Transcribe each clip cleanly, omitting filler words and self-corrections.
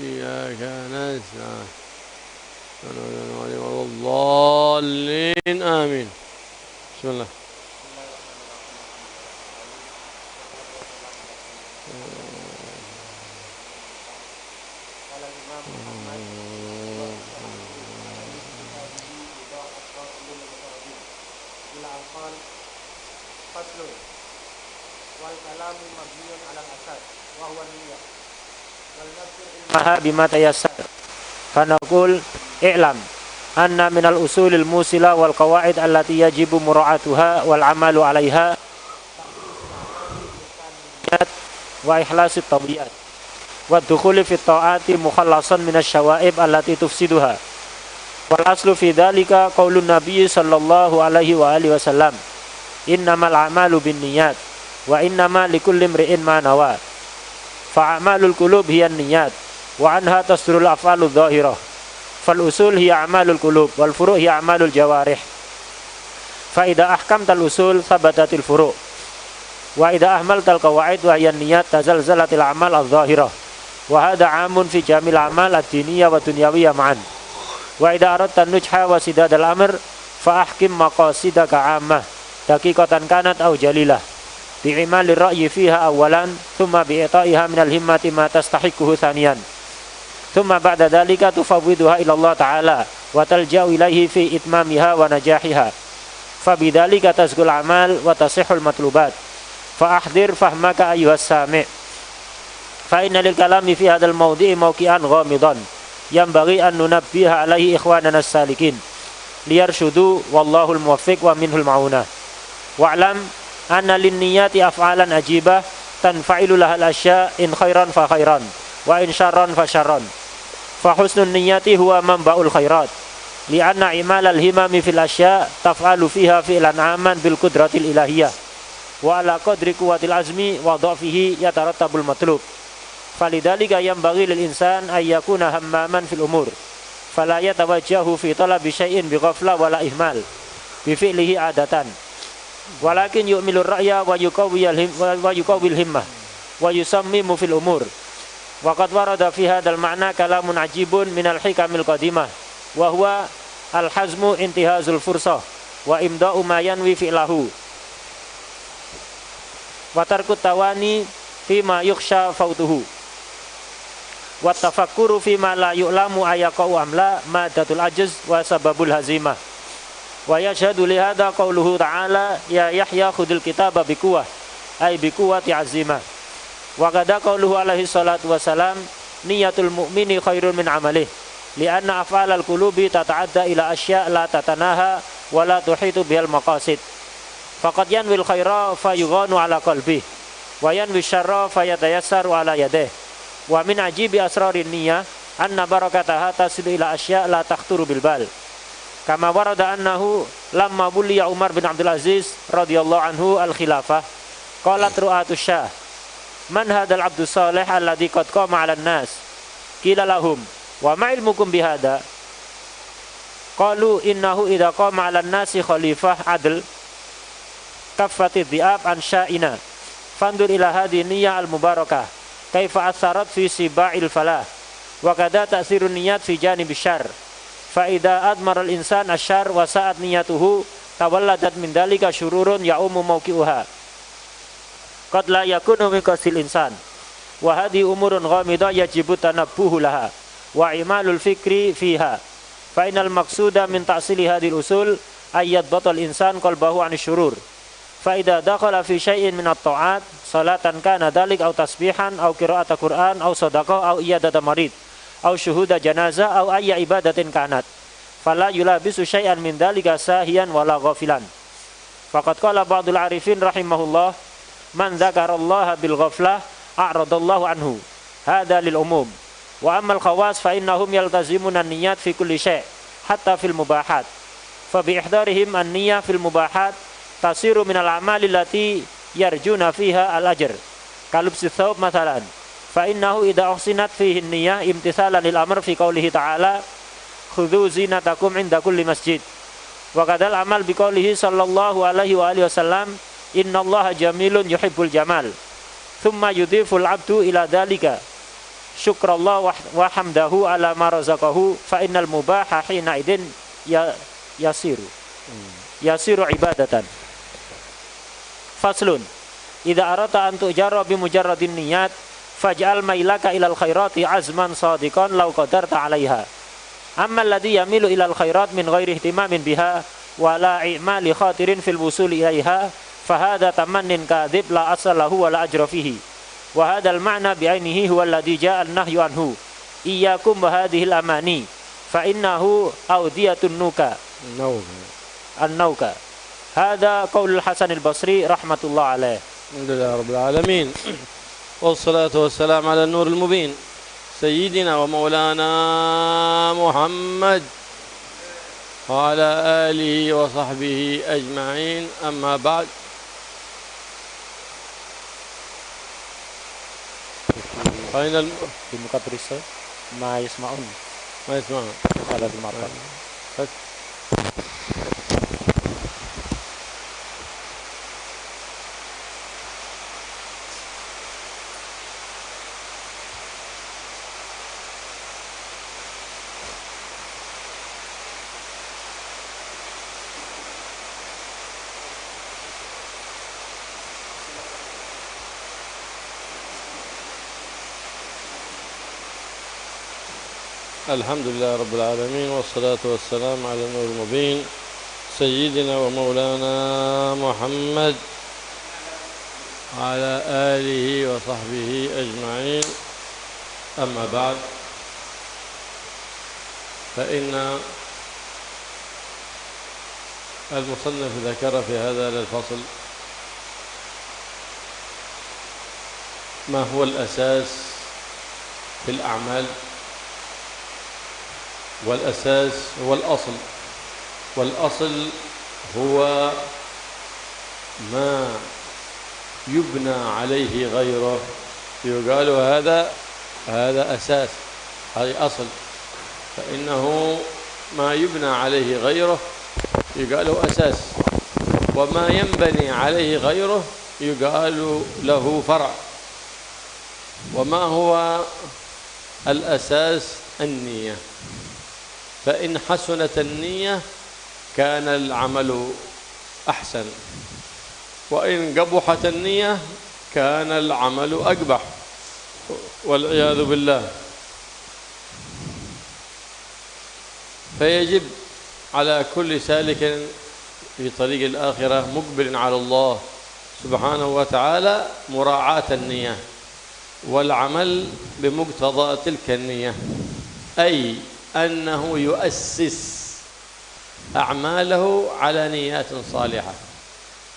إياك نستعين ولا الضالين آمين. بسم الله. bima tayassar fanaqul i'lam anna minal usulil musila wal qawaid allati yajibu mura'atuha wal amalu 'alaiha wa ikhlasit tawiyat wa dukhuli fit ta'ati mukhallasan minasy syawaib allati tufsiduha wal aslu fi dzalika qaulun nabiy sallallahu alaihi wa alihi wasallam innamal a'malu binniyat wa innama likulli imri'in ma nawa fa a'malul qulub hiya niyyat wa anha tasdurul af'aludz dzahirah fal usul hiya a'malul qulub wal furu' hiya a'malul jawarih fa idza ahkamtal usul thabatatil furu' wa idza ahmaltal qawaid wa hiya niyyat tazalzalatil a'mal adz-dzahirah wa hadha 'amun fi jamil a'mal ad-diniyah wa dunyawiyah ma'an wa idza aradta nujha wa sidadal amr fa ahkim maqasidaka 'ammah daqiqatan kanat aw jalilah bi'imalir ra'yi fiha awalan thumma bi'ita'iha minal himmati ma tastahiquhu thaniyan thumma ba'da dhalika tufawwiduha ila Allah ta'ala wa talja'u ilaihi fi itmamiha wa najahiha fa bidzalika tazkul amal wa tasihhul matlubat fa ahdir fahmaka ayyuhas sami' fa inna lil kalami fi hadzal mawdi'i mawqi'an ghamidan yanbaghi an nunabbiha alaihi ikhwanana as-salikin liyarshudu wallahul muwaffiq wa minhul ma'unah wa'lam anna linniyati af'alan ajibah tanfa'ilu lahal asya in khairan fa khairan wa in syarran fa syarran fa husnun niyyati huwa manba'ul khairat li'anna imalal himami fil asya taf'alu fiha fi'lan aman bil qudratil ilahiyah wa ala qadri quwwatil azmi wa dha'fihi yatarattabul matlub falidhalika yanbaghi lil insan ay yakuna hammaman fil umur fala yatawajjahu fi talabi syai'in bi ghafla wala ihmal bi fi'lihi adatan walakin yu'milur ra'ya wa yuqawwil himmah wa yusammimu fil umur wa qad warada fi hadzal ma'na kalamun ajibun minal hikamil qadimah wa huwa al hazmu intihazul fursah wa imda'u ma yanwi fi'lahu wa tarkut tawani fi ma yukhsha fautuhu wa tafakkuru fi ma la yu'lamu ayaqau amla madatul ajz wa sababul hazimah wa yashhadu li hadza qauluhu ta'ala ya Yahya khudil kitaba biquwwah ay biquwwati azimah wa qada qauluhu alaihi salatu wasalam niyatul mu'mini khairun min amalih li'anna af'alal qulubi tata'adda ila asya' la tatanaha wa la tuhitu bihal maqasid faqad yanwil khaira fayughanu ala qalbih wa yanwi syarra fayatayassaru ala yadih wa min ajibi asrarin niyyah anna barakataha tasilu ila asya' la takhturu bil bal kama warada annahu lamma buliya Umar bin Abdul Aziz radhiyallahu anhu al-khilafah qalat ru'atus syah man hadzal abdus salih alladhi qad qama 'alan nas qila lahum wa ma ilmukum bihada qalu innahu idza qama 'alan nasi khalifah adl kaffatid dhi'ab an sya'ina fandur ila hadhihi niyyah al-mubarakah kaifa atharat fi siba'il falah wa kadza ta'sirun niyyat fi janibis syarr fa idza admara al-insan asyarr wa sa'at niyatuhu tawalladat min dalika syururun ya'umu mawqi'uha qad la yakunu min qasil insan wa hadhi umurun ghamidah yajibu tanabbuhu laha wa imalul fikri fiha fa inal maqsuda min ta'sili hadhil usul ayyad batal insan qalbahu 'ani syurur fa idza dakhala fi syai'in min at-ta'at salatan kana dalik aw tasbihan aw qira'ata Qur'an aw shadaqah aw iyadata marid aw syuhuda janazah aw ayya ibadatin kanat fala yulabisu syai'an min dalika sahiyan wala ghafilan faqad qala ba'dul arifin rahimahullah man dzakarallaha bil ghaflah a'radallahu anhu hadza lil umum wa ammal khawas fa innahum yaltazimuna an-niyyat fi kulli syai' hatta fil mubahat fa bi ihdarihim an-niyyah fil mubahat tasiru minal a'mali allati yarjuna fiha al-ajr kalubsi thawb mathalan fa innahu idza uhsinat fihi niyyah imtithalan lil amr fi qoulihi ta'ala khudhu zinatakum 'inda kulli masjid wa kadzal amal bi qoulihi sallallahu alaihi wa alihi wasallam innallaha jamilun yuhibbul jamal thumma yudhiful 'abdu ila dzalika syukrallah wa hamdahu ala ma razaqahu fa innal mubaha hina idin yasiru ibadatan. Faslun, idza arata an tujara bi mujarradin niyat faj'al mailaka ilal khairati azman sadiqan law qadarta 'alaiha. Amma alladhi yamilu ilal khairat min ghairi ihtimamin biha wa la i'mali khatirin fil wusuli ilaiha fa hadha tamannin kadhib la asalahu wa la ajra fihi. Wa hadha al ma'na bi ainihi huwa alladhi ja'a an-nahyu anhu. Iyyakum wa hadhihi al amani fa innahu awdiyatun nuka. An-nauka. هذا قول الحسن البصري رحمة الله عليه. الحمد لله رب العالمين، والصلاة والسلام على النور المبين سيدنا ومولانا محمد وعلى آله وصحبه أجمعين. أما بعد، فإن في مقدرسة ما يسمعون على المعطل. الحمد لله رب العالمين، والصلاة والسلام على النور المبين سيدنا ومولانا محمد وعلى آله وصحبه أجمعين. أما بعد، فإن المصنف ذكر في هذا الفصل ما هو الأساس في الأعمال، والأساس هو الأصل، والأصل هو ما يبنى عليه غيره يقال هذا أساس، هذا أصل، فإنه ما يبنى عليه غيره يقال أساس، وما ينبني عليه غيره يقال له فرع. وما هو الأساس؟ النية. فإن حسنت النية كان العمل أحسن، وإن قبحت النية كان العمل أقبح، والعياذ بالله. فيجب على كل سالك في طريق الآخرة مقبل على الله سبحانه وتعالى مراعاة النية والعمل بمقتضى تلك النية، أي أنه يؤسس أعماله على نيات صالحة،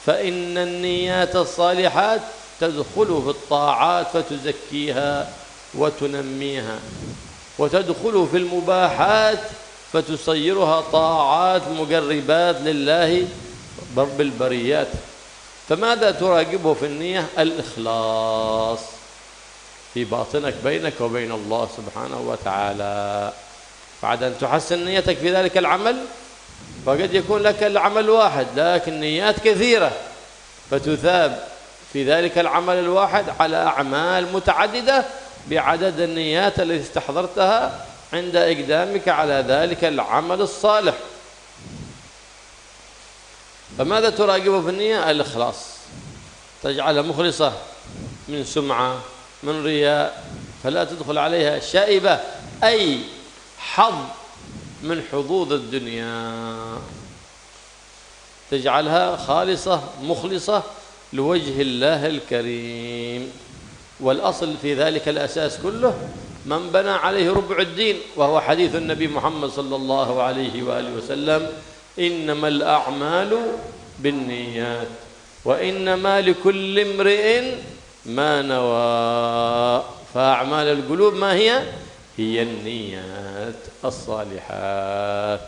فإن النيات الصالحات تدخل في الطاعات فتزكيها وتنميها، وتدخل في المباحات فتصيرها طاعات مقربات لله رب البريات. فماذا تراقبه في النية؟ الإخلاص في باطنك بينك وبين الله سبحانه وتعالى. بعد أن تحسن نيتك في ذلك العمل، فقد يكون لك العمل واحد لكن نيات كثيرة، فتثاب في ذلك العمل الواحد على أعمال متعددة بعدد النيات التي استحضرتها عند إقدامك على ذلك العمل الصالح. فماذا تراقبه في النية؟ الإخلاص، تجعلها مخلصة من سمعة، من رياء، فلا تدخل عليها شائبة، أي حظ من حظوظ الدنيا، تجعلها خالصة مخلصة لوجه الله الكريم. والأصل في ذلك الأساس كله من بنى عليه ربع الدين، وهو حديث النبي محمد صلى الله عليه وآله وسلم: إنما الأعمال بالنيات وإنما لكل امرئ ما نوى. فأعمال القلوب ما هي؟ هي النيات الصالحات.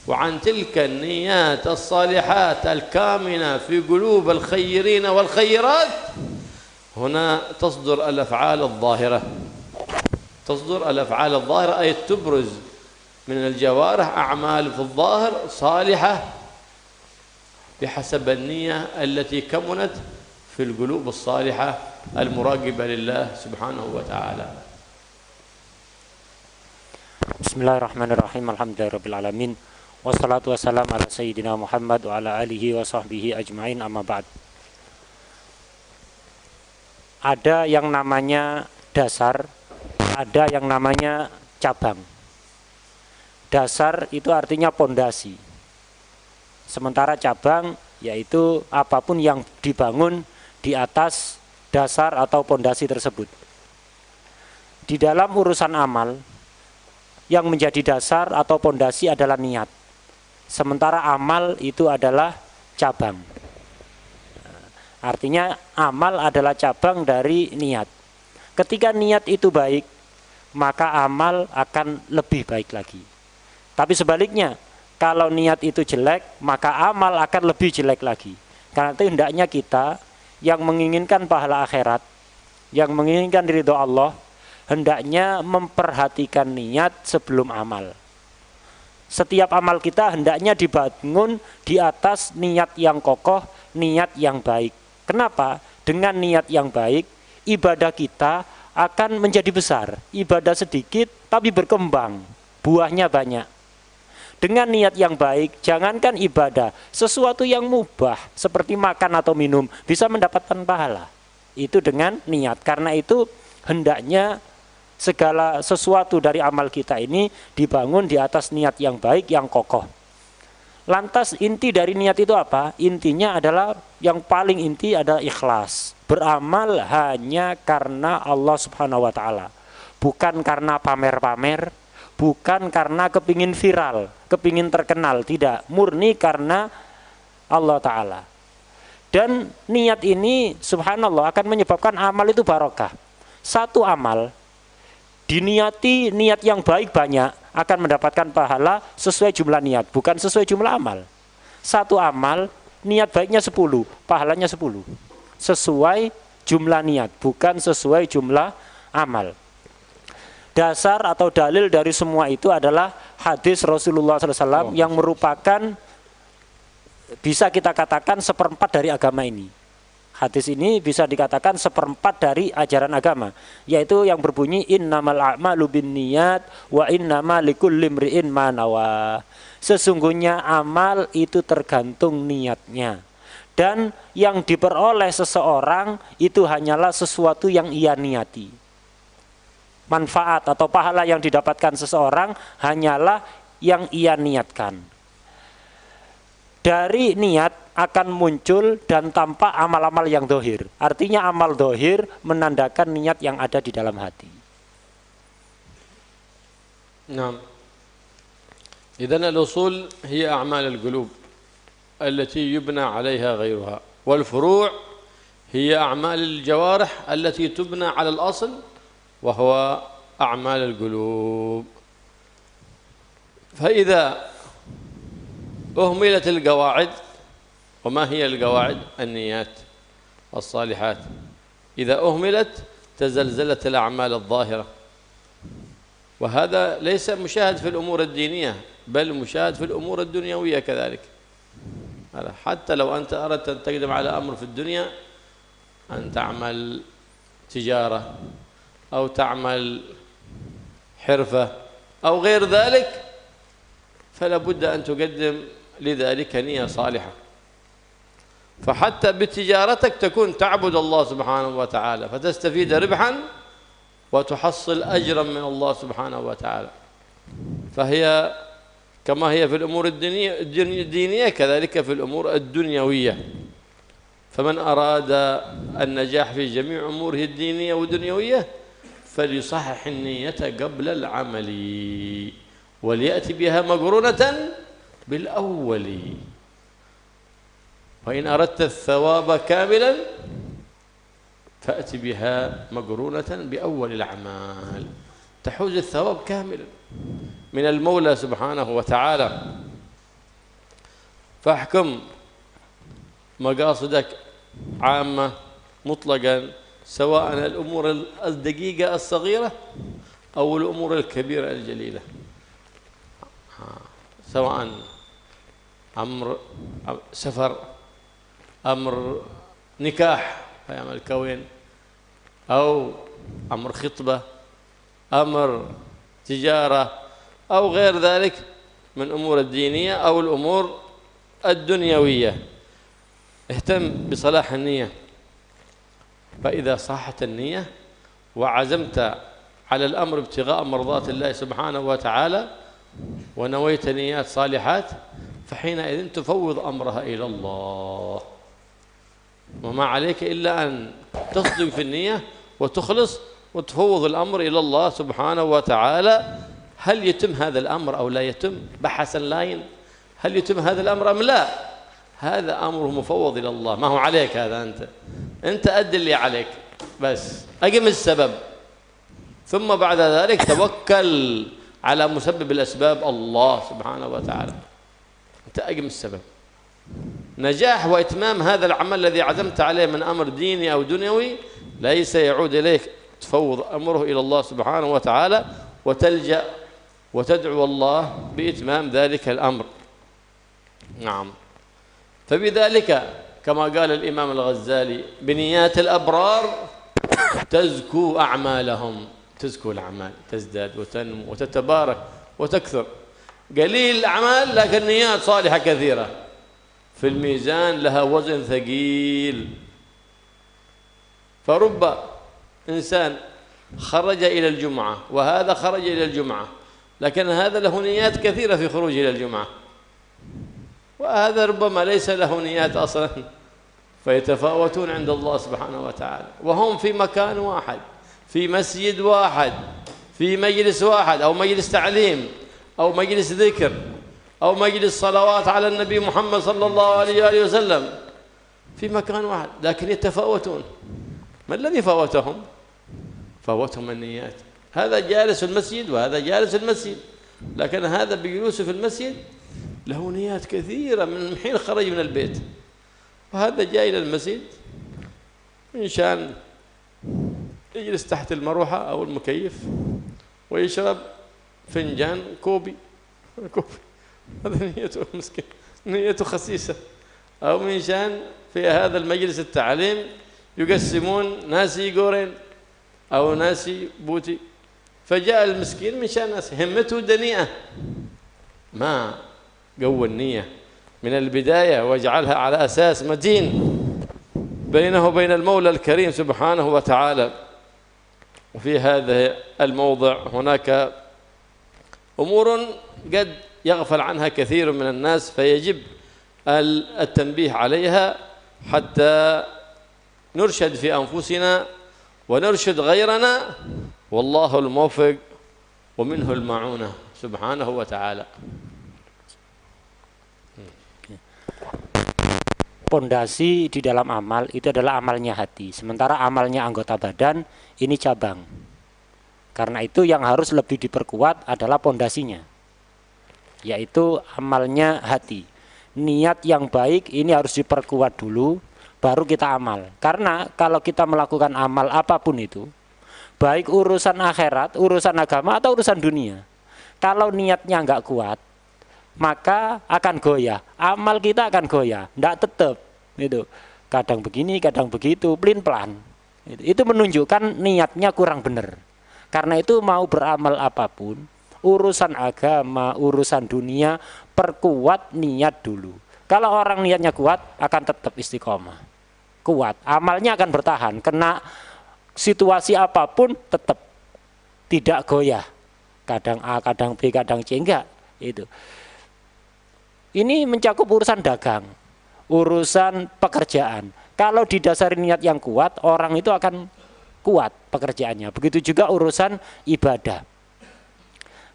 وعن تلك النيات الصالحات الكامنة في قلوب الخيرين والخيرات هنا تصدر الأفعال الظاهرة، تصدر الأفعال الظاهرة، أي تبرز من الجوارح أعمال في الظاهر صالحة بحسب النية التي كمنت في القلوب الصالحة المراقبة لله سبحانه وتعالى. Bismillahirrahmanirrahim. Alhamdulillahirabbil alamin. Wassalatu wassalamu ala sayyidina Muhammad wa ala alihi wa sahbihi ajmain, amma ba'd. Ada yang namanya dasar, ada yang namanya cabang. Dasar itu artinya pondasi. Sementara cabang yaitu apapun yang dibangun di atas dasar atau pondasi tersebut. Di dalam urusan amal, yang menjadi dasar atau pondasi adalah niat. Sementara amal itu adalah cabang. Artinya amal adalah cabang dari niat. Ketika niat itu baik, maka amal akan lebih baik lagi. Tapi sebaliknya, kalau niat itu jelek, maka amal akan lebih jelek lagi. Karena itu hendaknya kita yang menginginkan pahala akhirat, yang menginginkan ridho Allah, hendaknya memperhatikan niat sebelum amal. Setiap amal kita hendaknya dibangun di atas niat yang kokoh, niat yang baik. Kenapa? Dengan niat yang baik, ibadah kita akan menjadi besar. Ibadah sedikit tapi berkembang, buahnya banyak. Dengan niat yang baik, jangankan ibadah, sesuatu yang mubah seperti makan atau minum bisa mendapatkan pahala. Itu dengan niat. Karena itu hendaknya segala sesuatu dari amal kita ini dibangun di atas niat yang baik, yang kokoh. Lantas inti dari niat itu apa? Intinya adalah, yang paling inti adalah ikhlas. Beramal hanya karena Allah Subhanahu wa ta'ala. Bukan karena pamer-pamer, bukan karena kepingin viral, kepingin terkenal. Tidak, murni karena Allah ta'ala. Dan niat ini subhanallah akan menyebabkan amal itu barokah. Satu amal diniati niat yang baik banyak akan mendapatkan pahala sesuai jumlah niat, bukan sesuai jumlah amal. Satu amal niat baiknya 10, pahalanya 10. Sesuai jumlah niat, bukan sesuai jumlah amal. Dasar atau dalil dari semua itu adalah hadis Rasulullah SAW yang merupakan, bisa kita katakan, seperempat dari agama ini. Hadis ini bisa dikatakan seperempat dari ajaran agama, yaitu yang berbunyi innamal a'malu binniyat wa innama likulli imri'in ma nawa. Sesungguhnya amal itu tergantung niatnya, dan yang diperoleh seseorang itu hanyalah sesuatu yang ia niati. Manfaat atau pahala yang didapatkan seseorang hanyalah yang ia niatkan. Dari niat akan muncul dan tampak amal-amal yang dohir. Artinya amal dohir menandakan niat yang ada di dalam hati. نعم. إذن الأصول هي أعمال القلوب التي يبنى عليها غيرها، والفروع هي أعمال الجوارح التي تبنى على الأصل وهو أعمال القلوب. فإذا أهملت القواعد، وما هي القواعد؟ النيات الصالحات. إذا أهملت تزلزلت الأعمال الظاهرة، وهذا ليس مشاهد في الأمور الدينية بل مشاهد في الأمور الدنيوية كذلك. حتى لو أنت أردت أن تقدم على أمر في الدنيا، أن تعمل تجارة أو تعمل حرفة أو غير ذلك، فلا بد أن تقدم لذلك نية صالحة. فحتى بتجارتك تكون تعبد الله سبحانه وتعالى فتستفيد ربحا وتحصل أجرا من الله سبحانه وتعالى. فهي كما هي في الأمور الدينية كذلك في الأمور الدنيوية. فمن أراد النجاح في جميع أموره الدينية والدنيوية فليصحح النية قبل العمل وليأتي بها مقرونة بالأول. وإن أردت الثواب كاملا فأتي بها مقرونة بأول الأعمال، تحوز الثواب كاملا من المولى سبحانه وتعالى. فاحكم مقاصدك عامة مطلقا، سواء الأمور الدقيقة الصغيرة أو الأمور الكبيرة الجليلة، سواء أمر سفر، أمر نكاح أيام الكون، أو أمر خطبة، أمر تجارة، أو غير ذلك من أمور الدينية أو الأمور الدنيوية. اهتم بصلاح النية، فإذا صحت النية وعزمت على الأمر ابتغاء مرضات الله سبحانه وتعالى ونويت نيات صالحات، فحينئذ تفوض أمرها إلى الله، وما عليك إلا أن تصدق في النية وتخلص وتفوض الأمر إلى الله سبحانه وتعالى. هل يتم هذا الأمر أو لا يتم؟ بحثا لاين، هل يتم هذا الأمر أم لا؟ هذا أمره مفوض إلى الله، ما هو عليك هذا. أنت أدي اللي عليك بس، أقم السبب، ثم بعد ذلك توكل على مسبب الأسباب الله سبحانه وتعالى. أنت أقم السبب. نجاح وإتمام هذا العمل الذي عزمت عليه من أمر ديني أو دنيوي ليس يعود إليك، تفوض أمره إلى الله سبحانه وتعالى وتلجأ وتدعو الله بإتمام ذلك الأمر. نعم. فبذلك كما قال الإمام الغزالي: بنيات الأبرار تزكو أعمالهم. تزكو الأعمال، تزداد وتنمو وتتبارك وتكثر. قليل الأعمال لكن نيات صالحة كثيرة، في الميزان لها وزن ثقيل. فرب إنسان خرج إلى الجمعة وهذا خرج إلى الجمعة، لكن هذا له نيات كثيرة في خروجه إلى الجمعة، وهذا ربما ليس له نيات أصلا، فيتفاوتون عند الله سبحانه وتعالى، وهم في مكان واحد، في مسجد واحد، في مجلس واحد، أو مجلس تعليم، أو مجلس ذكر، أو مجلس صلوات على النبي محمد صلى الله عليه وآله وسلم، في مكان واحد، لكن يتفاوتون. ما الذي فوتهم؟ فوتهم النيات. هذا جالس في المسجد وهذا جالس في المسجد، لكن هذا بجلوسه في المسجد له نيات كثيرة من حين خرج من البيت، وهذا جاي إلى المسجد من شان يجلس تحت المروحة أو المكيف ويشرب فنجان كوبي، هذا نيته مسكين، نيته خسيسة. أو من شان في هذا المجلس التعليم يقسمون ناسي قورين أو ناسي بوتي، فجاء المسكين من شان ناس همته دنيئة، ما قوى النية من البداية واجعلها على أساس متين بينه وبين المولى الكريم سبحانه وتعالى. وفي هذا الموضع هناك أمور قد يغفل عنها كثير من الناس، فيجب التنبيه عليها حتى نرشد في أنفسنا ونرشد غيرنا، والله الموفق ومنه المعونة سبحانه وتعالى. Pondasi di dalam amal itu adalah amalnya hati, sementara amalnya anggota badan ini cabang. Karena itu yang harus lebih diperkuat adalah pondasinya, yaitu amalnya hati. Niat yang baik ini harus diperkuat dulu, baru kita amal. Karena kalau kita melakukan amal apapun itu, baik urusan akhirat, urusan agama, atau urusan dunia, kalau niatnya nggak kuat, maka akan goyah, amal kita akan goyah, tidak tetap itu, kadang begini kadang begitu, pelin-pelan. Itu menunjukkan niatnya kurang benar. Karena itu mau beramal apapun, urusan agama, urusan dunia, perkuat niat dulu. Kalau orang niatnya kuat akan tetap istiqomah, kuat, amalnya akan bertahan, kena situasi apapun tetap tidak goyah, kadang A kadang B kadang C, enggak. Itu ini mencakup urusan dagang, urusan pekerjaan. Kalau didasari niat yang kuat, orang itu akan kuat pekerjaannya. Begitu juga urusan ibadah.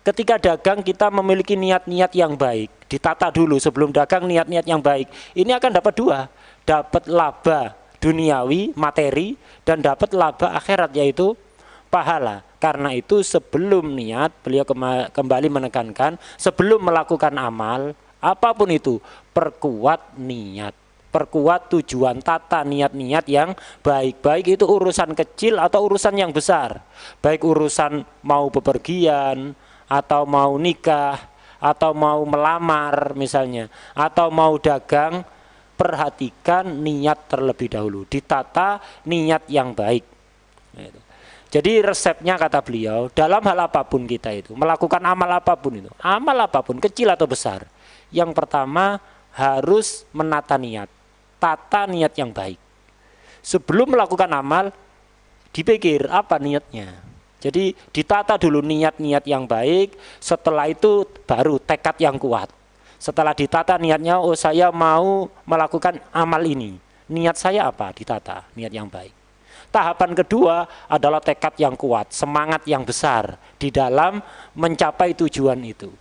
Ketika dagang kita memiliki niat-niat yang baik, ditata dulu sebelum dagang niat-niat yang baik. Ini akan dapat dua, dapat laba duniawi, materi, dan dapat laba akhirat, yaitu pahala. Karena itu sebelum niat, beliau kembali menekankan, sebelum melakukan amal apapun itu, perkuat niat, perkuat tujuan, tata niat-niat yang baik. Baik itu urusan kecil atau urusan yang besar, baik urusan mau bepergian, atau mau nikah, atau mau melamar misalnya, atau mau dagang, perhatikan niat terlebih dahulu, ditata niat yang baik. Jadi resepnya kata beliau, dalam hal apapun kita itu, melakukan amal apapun, kecil atau besar. Yang pertama harus menata niat, tata niat yang baik. Sebelum melakukan amal, dipikir apa niatnya. Jadi ditata dulu niat-niat yang baik, setelah itu baru tekad yang kuat. Setelah ditata niatnya, oh saya mau melakukan amal ini. Niat saya apa? Ditata, niat yang baik. Tahapan kedua adalah tekad yang kuat, semangat yang besar di dalam mencapai tujuan itu.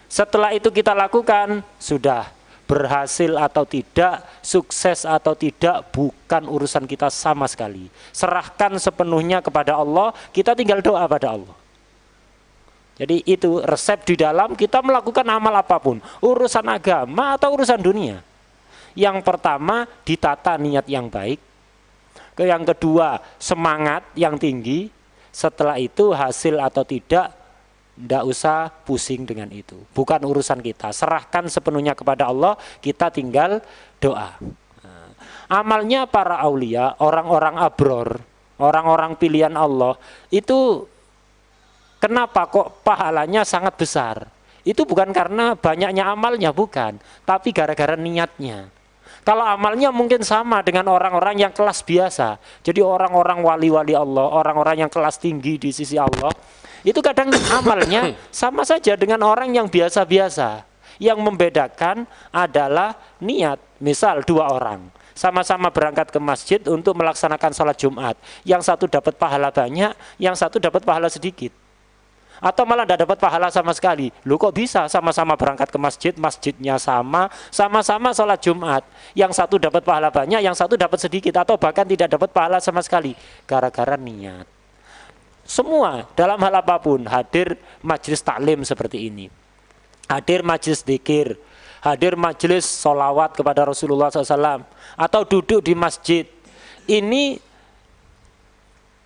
Setelah itu kita lakukan, sudah berhasil atau tidak, sukses atau tidak, bukan urusan kita sama sekali. Serahkan sepenuhnya kepada Allah, kita tinggal doa pada Allah. Jadi itu resep di dalam kita melakukan amal apapun, urusan agama atau urusan dunia. Yang pertama, ditata niat yang baik. Yang kedua, semangat yang tinggi. Setelah itu hasil atau tidak usah pusing dengan itu. Bukan urusan kita. Serahkan sepenuhnya kepada Allah, kita tinggal doa. Amalnya para aulia, orang-orang abror, orang-orang pilihan Allah, itu kenapa kok pahalanya sangat besar? Itu bukan karena banyaknya amalnya, bukan. Tapi gara-gara niatnya. Kalau amalnya mungkin sama dengan orang-orang yang kelas biasa. Jadi orang-orang wali-wali Allah, orang-orang yang kelas tinggi di sisi Allah, itu kadang amalnya sama saja dengan orang yang biasa-biasa. Yang membedakan adalah niat. Misal 2 orang sama-sama berangkat ke masjid untuk melaksanakan sholat Jumat. Yang satu dapat pahala banyak, yang satu dapat pahala sedikit. Atau malah tidak dapat pahala sama sekali. Loh kok bisa sama-sama berangkat ke masjid, masjidnya sama-sama sholat Jumat. Yang satu dapat pahala banyak, yang satu dapat sedikit, atau bahkan tidak dapat pahala sama sekali. Gara-gara niat. Semua dalam hal apapun, hadir majelis taklim seperti ini, hadir majelis dzikir, hadir majelis sholawat kepada Rasulullah SAW, atau duduk di masjid. Ini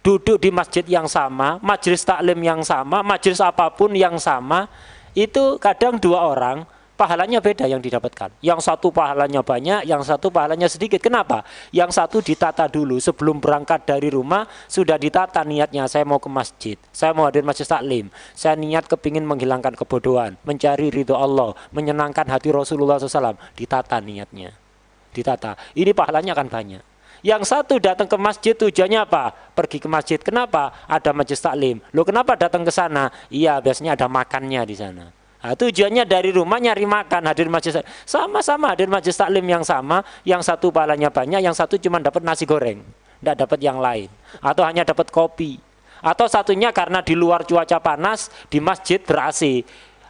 duduk di masjid yang sama, majelis taklim yang sama, majelis apapun yang sama, itu kadang 2 orang pahalanya beda yang didapatkan. Yang satu pahalanya banyak, yang satu pahalanya sedikit. Kenapa? Yang satu ditata dulu sebelum berangkat dari rumah, sudah ditata niatnya. Saya mau ke masjid, saya mau hadir majelis taklim, saya niat kepingin menghilangkan kebodohan, mencari ridho Allah, menyenangkan hati Rasulullah SAW. Ditata niatnya, ditata. Ini pahalanya akan banyak. Yang satu datang ke masjid tujuannya apa? Pergi ke masjid. Kenapa? Ada majelis taklim. Loh kenapa datang ke sana? Iya, biasanya ada makannya di sana. Nah, tujuannya dari rumah nyari makan, hadir majelis. Sama-sama hadir majelis taklim yang sama, yang satu pahalanya banyak, yang satu cuma dapat nasi goreng, tidak dapat yang lain. Atau hanya dapat kopi. Atau satunya karena di luar cuaca panas, di masjid ber-AC.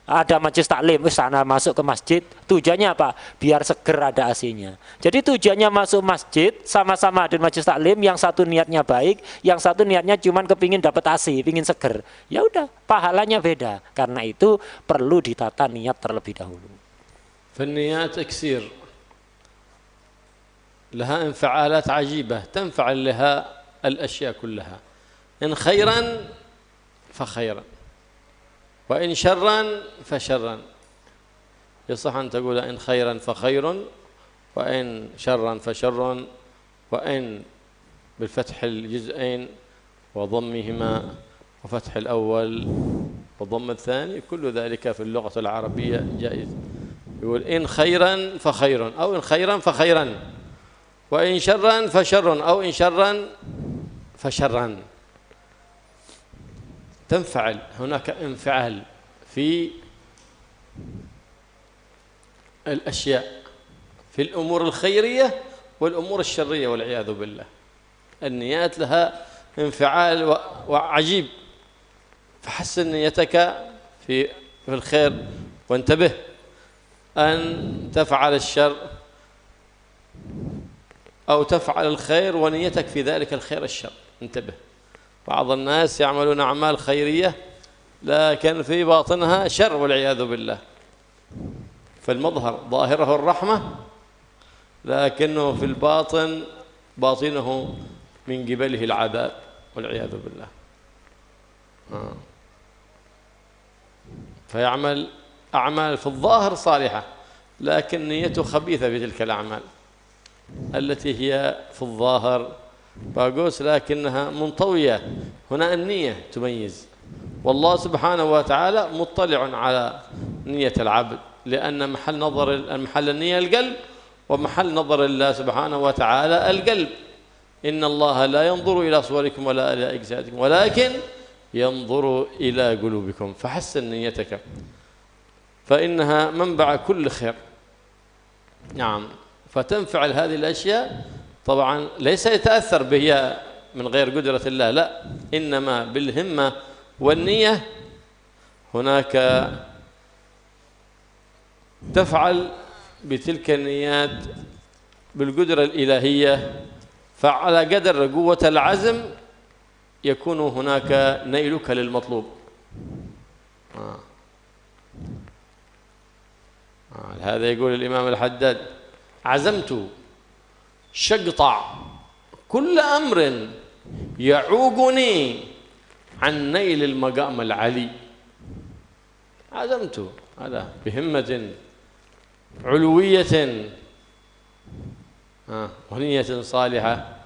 Ada majelis taklim, sana masuk ke masjid, tujuannya apa? Biar seger, ada AC-nya. Jadi tujuannya masuk masjid, sama-sama hadir majelis taklim, yang satu niatnya baik, yang satu niatnya cuman kepingin dapat AC, pingin seger. Ya udah, pahalanya beda. Karena itu perlu ditata niat terlebih dahulu. فالنيات إكسير لها انفعالات عجيبة تنفعل لها الأشياء كلها إن خيرا فخيرا وإن شرا فشرا. يصح أن تقول إن خيرا فخير وإن شرا فشر وإن بالفتح الجزئين وضمهما وفتح الأول وضم الثاني، كل ذلك في اللغة العربية جائز. يقول إن خيرا فخير أو إن خيرا فخيرا وإن شرا فشر أو إن شرا فشرا. تنفعل، هناك انفعال في الأشياء، في الأمور الخيرية والأمور الشرية والعياذ بالله. النيات لها انفعال وعجيب، فحسن نيتك في الخير وانتبه أن تفعل الشر أو تفعل الخير ونيتك في ذلك الخير الشر. انتبه، بعض الناس يعملون أعمال خيرية لكن في باطنها شر والعياذ بالله. فالمظهر ظاهره الرحمة لكنه في الباطن باطنه من قبله العذاب والعياذ بالله. فيعمل أعمال في الظاهر صالحة لكن نيته خبيثة في تلك الأعمال التي هي في الظاهر باقوس لكنها منطوية، هنا النية تميز. والله سبحانه وتعالى مطلع على نية العبد، لأن محل النية القلب، ومحل نظر الله سبحانه وتعالى القلب. إن الله لا ينظر إلى صوركم ولا إلى أجسادكم ولكن ينظر إلى قلوبكم. فحسن نيتك فإنها منبع كل خير. نعم، فتنفعل هذه الأشياء طبعا ليس يتأثر به من غير قدرة الله، لا، إنما بالهمة والنية هناك تفعل بتلك النيات بالقدرة الإلهية، فعلى قدر قوة العزم يكون هناك نيلك للمطلوب. هذا يقول الإمام الحداد: عزمت شقطع كل أمر يعوقني عن نيل المقام العلي. عزمت هذا بهمة علوية ونية صالحة،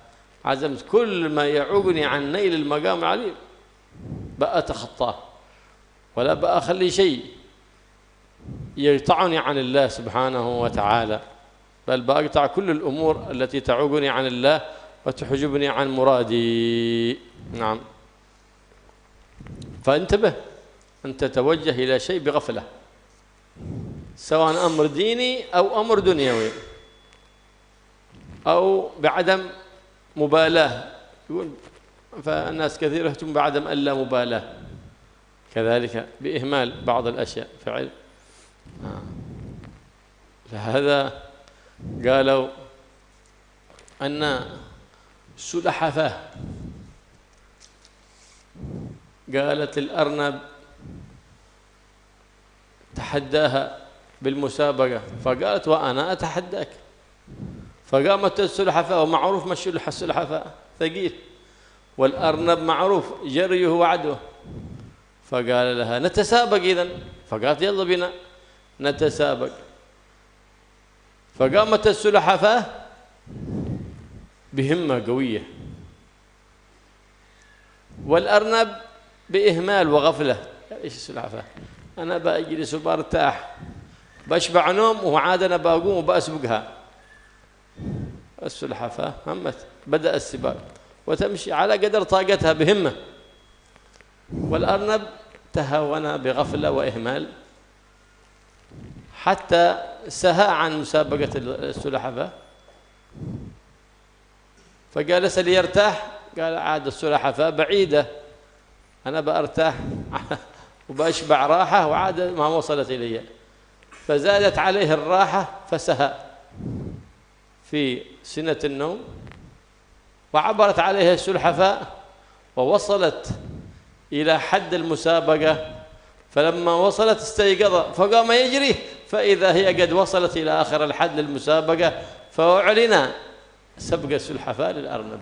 عزمت كل ما يعوقني عن نيل المقام العلي بقى أتخطاه، ولا بقى أخلي شيء يقطعني عن الله سبحانه وتعالى، بل بأقطع كل الأمور التي تعوقني عن الله وتحجبني عن مرادي. نعم، فانتبه أن تتوجه إلى شيء بغفلة، سواء أمر ديني أو أمر دنيوي أو بعدم مبالاة. يقول فالناس كثير يهتم بعدم ألا مبالاة، كذلك بإهمال بعض الأشياء فعل. فهذا قالوا أن سلحفاة قالت الأرنب تحداها بالمسابقة، فقالت وأنا أتحداك. فقامت السلحفاة، ومعروف مشي السلحفاة ثقيل، والأرنب معروف جريه وعده، فقال لها نتسابق إذن. فقالت يلا بنا نتسابق. فقامت السلحفاة بهمة قوية، والأرنب بإهمال وغفلة. إيش السلحفاة؟ أنا بأجلس وبرتاح بشبع نوم، وعاد أنا بقوم وبأسبقها. السلحفاة همت، بدأ السباق وتمشي على قدر طاقتها بهمة، والأرنب تهاون بغفلة وإهمال حتى سهى عن مسابقة السلحفاة. فجلس ليرتاح، قال عاد السلحفاة بعيدة، أنا بأرتاح وبأشبع راحة، وعاد ما وصلت إلي. فزادت عليه الراحة فسهى في سنة النوم، وعبرت عليه السلحفاة ووصلت إلى حد المسابقة. فلما وصلت استيقظ فقام يجري، فإذا هي قد وصلت إلى آخر الحد للمسابقة، فأعلن سبق السلحفاة للأرنب،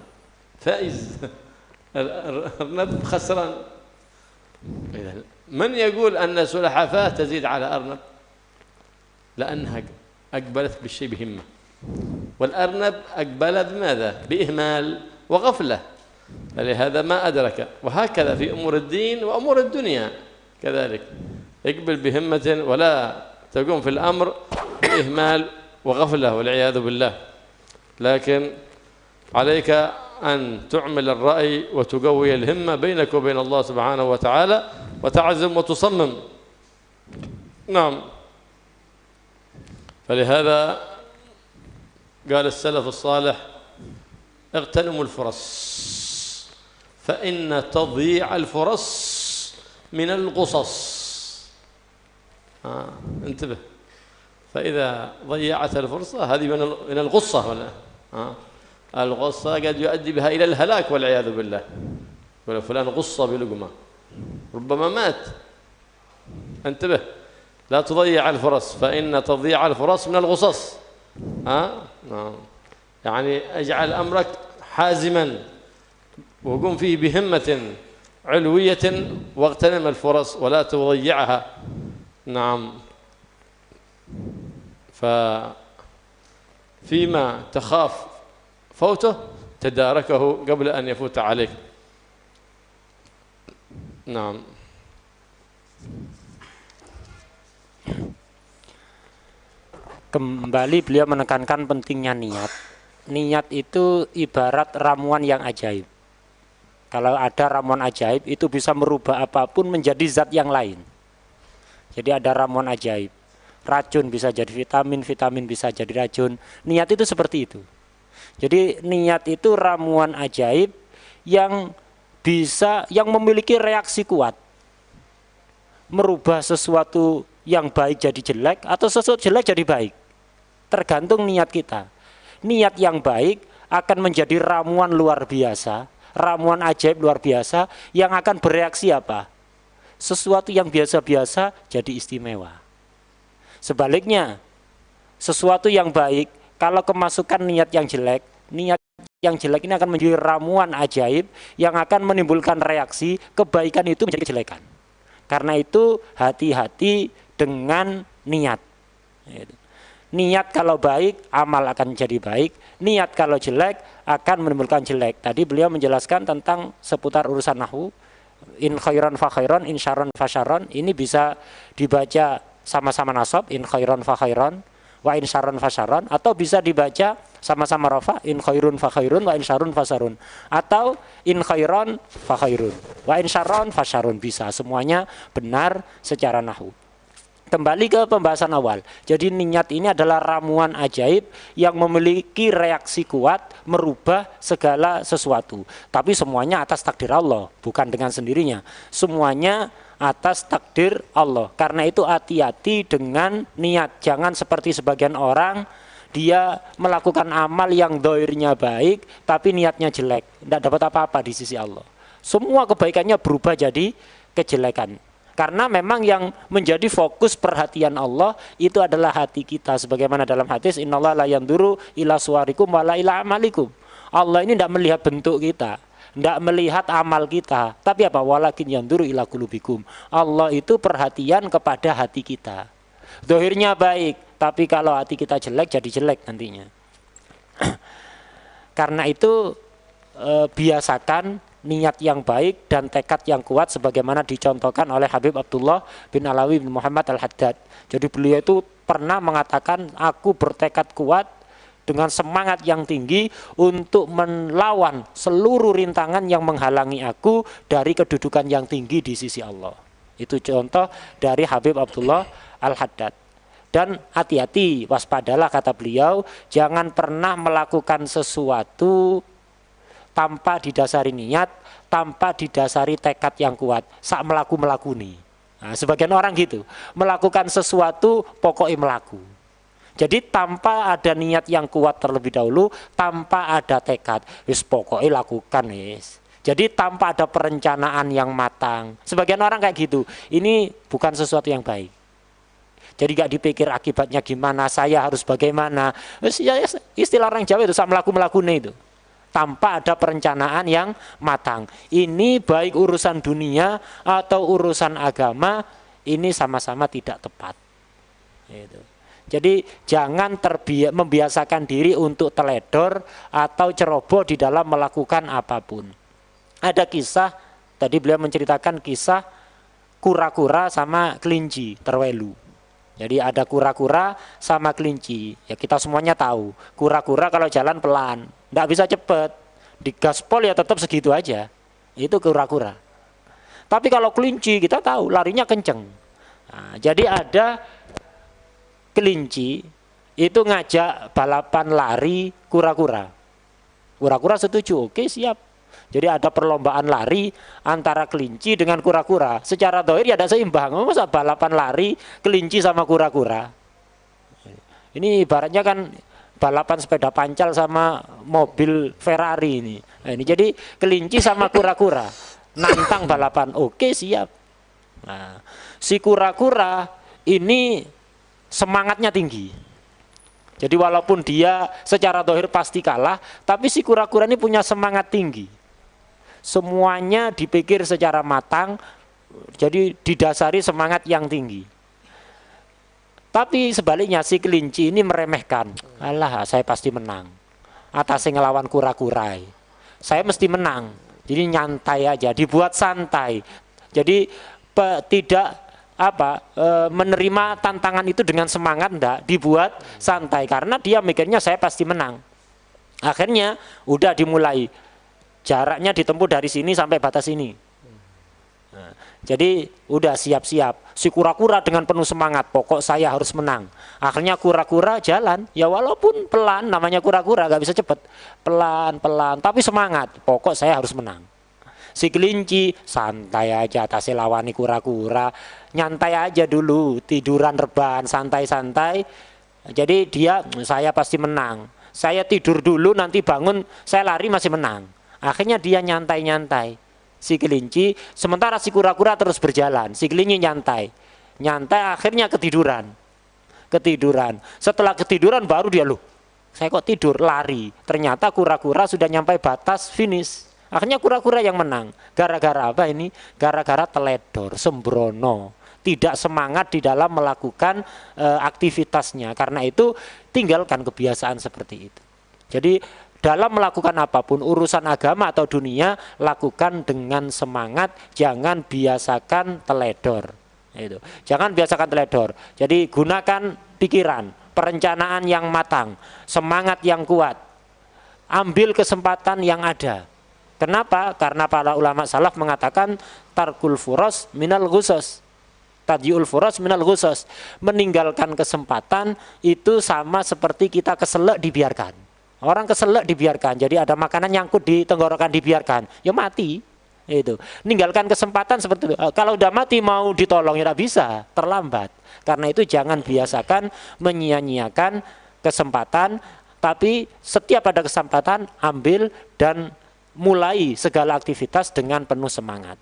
فائز. الأرنب خسران. من يقول أن السلحفاة تزيد على أرنب؟ لأنها أقبلت بالشيء بهمة، والأرنب أقبل بماذا؟ بإهمال وغفلة، فلهذا ما أدرك. وهكذا في أمور الدين وأمور الدنيا كذلك، اقبل بهمة ولا تقوم في الأمر بإهمال وغفلة والعياذ بالله. لكن عليك أن تعمل الرأي وتقوي الهمة بينك وبين الله سبحانه وتعالى، وتعزم وتصمم. نعم، فلهذا قال السلف الصالح اغتنموا الفرص، فإن تضييع الفرص من القصص. انتبه، فإذا ضيعت الفرصة هذه من الغصة، ولا الغصة قد يؤدي بها إلى الهلاك والعياذ بالله. ولا فلان غص بلقمة ربما مات. انتبه، لا تضيع الفرص، فإن تضييع الفرص من الغصص. يعني اجعل أمرك حازما وقم فيه بهمة علوية، واغتنم الفرص ولا تضيعها. نعم، فيما تخاف فوته تداركه قبل أن يفوت عليك. نعم. Kembali beliau menekankan pentingnya niat. Niat itu ibarat ramuan yang ajaib. Kalau ada ramuan ajaib itu bisa merubah apapun menjadi zat yang lain. Jadi ada ramuan ajaib. Racun bisa jadi vitamin, vitamin bisa jadi racun. Niat itu seperti itu. Jadi niat itu ramuan ajaib yang memiliki reaksi kuat. Merubah sesuatu yang baik jadi jelek atau sesuatu jelek jadi baik. Tergantung niat kita. Niat yang baik akan menjadi ramuan luar biasa, ramuan ajaib luar biasa yang akan bereaksi apa? Sesuatu yang biasa-biasa jadi istimewa. Sebaliknya, sesuatu yang baik kalau kemasukan niat yang jelek ini akan menjadi ramuan ajaib yang akan menimbulkan reaksi kebaikan itu menjadi kejelekan. Karena itu hati-hati dengan niat. Niat kalau baik, amal akan jadi baik. Niat kalau jelek, akan menimbulkan jelek. Tadi beliau menjelaskan tentang seputar urusan nahwu. In khairan fa khairan, in syarran fa syarran. Ini bisa dibaca sama-sama nasab, in khairan fa khairan, wa in syarran fa syarran. Atau bisa dibaca sama-sama rafa, in khairun fa khairun, wa in syarrun fa syarrun. Atau in khairan fa khairun, wa in syarran fa syarrun. Bisa, semuanya benar secara nahwu. Kembali ke pembahasan awal. Jadi niat ini adalah ramuan ajaib yang memiliki reaksi kuat merubah segala sesuatu. Tapi semuanya atas takdir Allah, bukan dengan sendirinya. Semuanya atas takdir Allah. Karena itu hati-hati dengan niat. Jangan seperti sebagian orang, dia melakukan amal yang dohirnya baik, tapi niatnya jelek. Tidak dapat apa-apa di sisi Allah. Semua kebaikannya berubah jadi kejelekan. Karena memang yang menjadi fokus perhatian Allah itu adalah hati kita. Sebagaimana dalam hadis, innallaha la yanduru ila suwarikum wala ila amalikum. Allah ini tidak melihat bentuk kita, tidak melihat amal kita. Tapi apa? Walakin yanduru ila qulubikum. Allah itu perhatian kepada hati kita. Dohirnya baik, tapi kalau hati kita jelek, jadi jelek nantinya. Karena itu biasakan niat yang baik dan tekad yang kuat sebagaimana dicontohkan oleh Habib Abdullah bin Alawi bin Muhammad Al-Haddad. Jadi beliau itu pernah mengatakan, aku bertekad kuat dengan semangat yang tinggi untuk melawan seluruh rintangan yang menghalangi aku dari kedudukan yang tinggi di sisi Allah. Itu contoh dari Habib Abdullah Al-Haddad. Dan hati-hati, waspadalah kata beliau, jangan pernah melakukan sesuatu tanpa didasari niat, tanpa didasari tekad yang kuat, sak melaku-melakuni. Nah, sebagian orang gitu, melakukan sesuatu pokoknya melaku. Jadi tanpa ada niat yang kuat terlebih dahulu, tanpa ada tekad, wis pokoknya lakukan wis. Jadi tanpa ada perencanaan yang matang. Sebagian orang kayak gitu, ini bukan sesuatu yang baik. Jadi gak dipikir akibatnya gimana, saya harus bagaimana. Istilah orang Jawa itu sak melaku-melakuni itu. Tanpa ada perencanaan yang matang. Ini baik urusan dunia atau urusan agama, ini sama-sama tidak tepat. Gitu. Jadi jangan membiasakan diri untuk teledor atau ceroboh di dalam melakukan apapun. Ada kisah, tadi beliau menceritakan kisah kura-kura sama kelinci terwelu. Jadi ada kura-kura sama kelinci. Ya kita semuanya tahu, kura-kura kalau jalan pelan, tidak bisa cepat, digaspol ya tetap segitu aja. Itu kura-kura. Tapi kalau kelinci kita tahu larinya kenceng. Nah, jadi ada kelinci itu ngajak balapan lari kura-kura. Kura-kura setuju, oke siap. Jadi ada perlombaan lari antara kelinci dengan kura-kura. Secara dohir ya ada seimbang. Masa balapan lari kelinci sama kura-kura? Ini ibaratnya kan balapan sepeda pancal sama mobil Ferrari ini. Nah, ini jadi kelinci sama kura-kura nantang balapan. Oke siap. Nah, si kura-kura ini semangatnya tinggi. Jadi walaupun dia secara dohir pasti kalah, tapi si kura-kura ini punya semangat tinggi. Semuanya dipikir secara matang, jadi didasari semangat yang tinggi. Tapi sebaliknya si kelinci ini meremehkan. Alah, saya pasti menang. atase ngelawan kura-kura. Saya mesti menang. Jadi nyantai aja, dibuat santai. Jadi tidak menerima tantangan itu dengan semangat, enggak, dibuat santai karena dia mikirnya saya pasti menang. Akhirnya udah dimulai, jaraknya ditempuh dari sini sampai batas ini. Nah, jadi udah siap-siap, si kura-kura dengan penuh semangat, pokok saya harus menang. Akhirnya kura-kura jalan, ya walaupun pelan, namanya kura-kura gak bisa cepet, pelan-pelan tapi semangat, pokok saya harus menang. Si kelinci santai aja atase lawani kura-kura, nyantai aja dulu, tiduran rebahan santai-santai. Jadi saya pasti menang. Saya tidur dulu, nanti bangun saya lari masih menang. Akhirnya dia nyantai-nyantai. Si kelinci, sementara si kura-kura terus berjalan. Si kelinci nyantai. Nyantai akhirnya ketiduran. Setelah ketiduran baru dia, loh, saya kok tidur, lari. Ternyata kura-kura sudah nyampe batas finish. Akhirnya kura-kura yang menang. Gara-gara apa ini? Gara-gara teledor, sembrono, tidak semangat di dalam melakukan aktivitasnya. Karena itu tinggalkan kebiasaan seperti itu. Jadi dalam melakukan apapun, urusan agama atau dunia, lakukan dengan semangat, jangan biasakan teledor. Itu. Jangan biasakan teledor. Jadi gunakan pikiran, perencanaan yang matang, semangat yang kuat. Ambil kesempatan yang ada. Kenapa? Karena para ulama salaf mengatakan tarkul furas minal ghusus. Tadyi'ul furas minal ghusus. Meninggalkan kesempatan itu sama seperti kita keselak dibiarkan. Orang keselak dibiarkan, jadi ada makanan nyangkut di tenggorokan dibiarkan, ya mati. Itu. Ninggalkan kesempatan seperti itu. Kalau udah mati mau ditolong ya tidak bisa, terlambat. Karena itu jangan biasakan menyia-nyiakan kesempatan, tapi setiap ada kesempatan ambil dan mulai segala aktivitas dengan penuh semangat.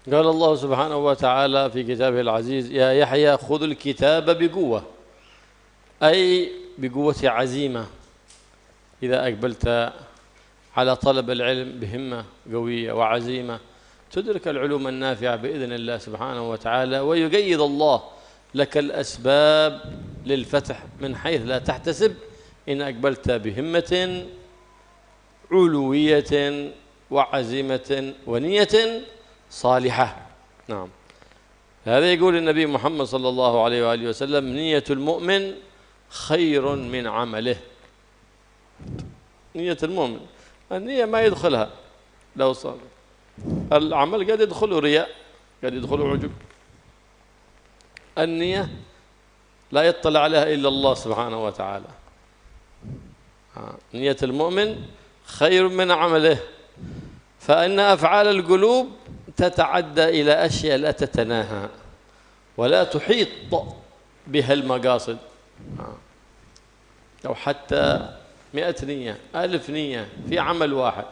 قال الله سبحانه وتعالى في كتابه العزيز يا يحيى خذ الكتاب بقوة أي بقوة عزيمة إذا أقبلت على طلب العلم بهمة قوية وعزيمة تدرك العلوم النافعة بإذن الله سبحانه وتعالى ويقيض الله لك الأسباب للفتح من حيث لا تحتسب إن أقبلت بهمة علوية وعزيمة ونية صالحة. نعم، هذا يقول النبي محمد صلى الله عليه وآله وسلم نية المؤمن خير من عمله. نية المؤمن النية ما يدخلها لو صار العمل قد يدخله رياء، قد يدخله عجب. النية لا يطلع عليها إلا الله سبحانه وتعالى. نية المؤمن خير من عمله، فإن أفعال القلوب تتعدى إلى أشياء لا تتناهى ولا تحيط بها المقاصد. لو حتى 100 نية 1000 نية في عمل واحد.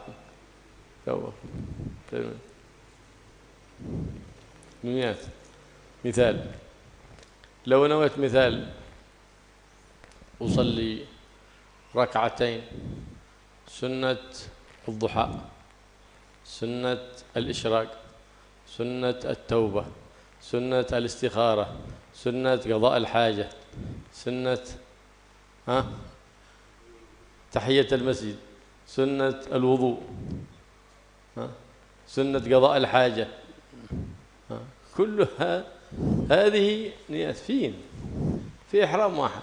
مثال، لو نويت مثال أصلي ركعتين سنة الضحى، سنة الإشراق، سنة التوبة، سنة الاستخارة، سنة قضاء الحاجة، سنة تحية المسجد، سنة الوضوء، سنة قضاء الحاجة، كلها هذه نيات في إحرام واحد.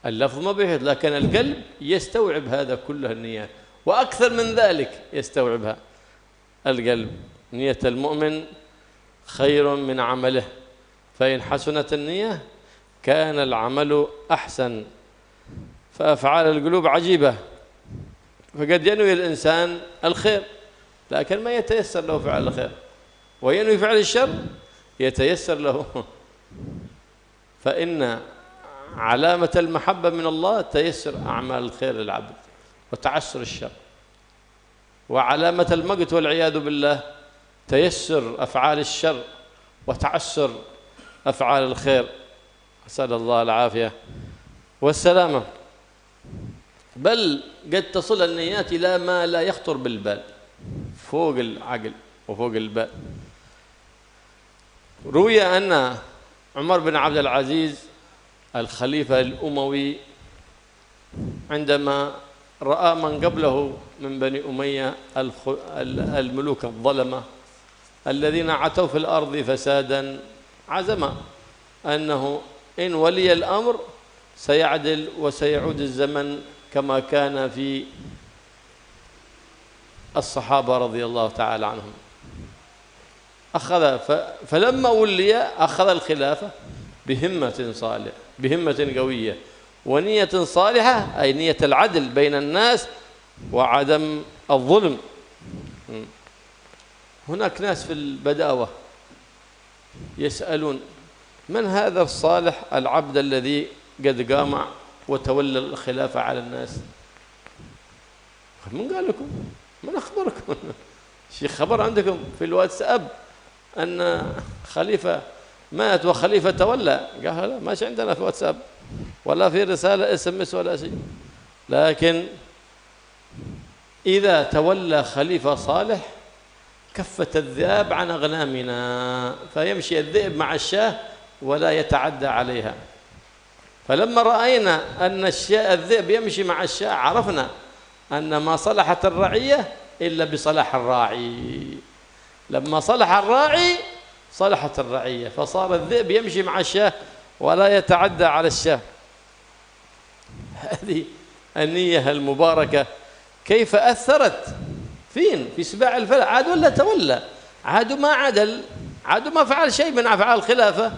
اللفظ ما بيحيط، لكن القلب يستوعب هذا كله النيات وأكثر من ذلك يستوعبها القلب. نية المؤمن خير من عمله، فإن حسنت النية كان العمل أحسن. فأفعال القلوب عجيبة، فقد ينوي الإنسان الخير لكن ما يتيسر له فعل الخير، وينوي فعل الشر يتيسر له. فإن علامة المحبة من الله تيسر أعمال الخير للعبد وتعسر الشر، وعلامة المقت والعياذ بالله تيسر أفعال الشر وتعسر أفعال الخير. أسأل الله العافية والسلامة. بل قد تصل النيات إلى ما لا يخطر بالبال، فوق العقل وفوق البال. روي أن عمر بن عبد العزيز الخليفة الأموي عندما رأى من قبله من بني أمية الملوك الظلمة الذين عتوا في الأرض فسادا، عزم أنه إن ولي الأمر سيعدل وسيعود الزمن كما كان في الصحابة رضي الله تعالى عنهم. فلما ولي أخذ الخلافة بهمة صالحة، بهمة قوية ونية صالحة، أي نية العدل بين الناس وعدم الظلم. هناك ناس في البداوة يسألون: من هذا الصالح العبد الذي قد قام وتولى الخلافة على الناس؟ من قال لكم؟ من أخبركم؟ شيخ خبر عندكم في الواتساب أن خليفة مات وخليفة تولى؟ قال لا، ماشي عندنا في واتساب ولا في رسالة SMS ولا شيء. لكن إذا تولى خليفة صالح كفت الذئاب عن أغنامنا، فيمشي الذئب مع الشاة ولا يتعدى عليها. فلما رأينا أن الذئب يمشي مع الشاة عرفنا أن ما صلحت الرعية إلا بصلاح الراعي. لما صلح الراعي صلحت الرعية، فصار الذئب يمشي مع الشاة ولا يتعدى على الشاة. هذه النية المباركة كيف أثرت في سباع الفلك. عاد ولا تولى، عاد ما عدل، عاد ما فعل شيء من أفعال الخلافة،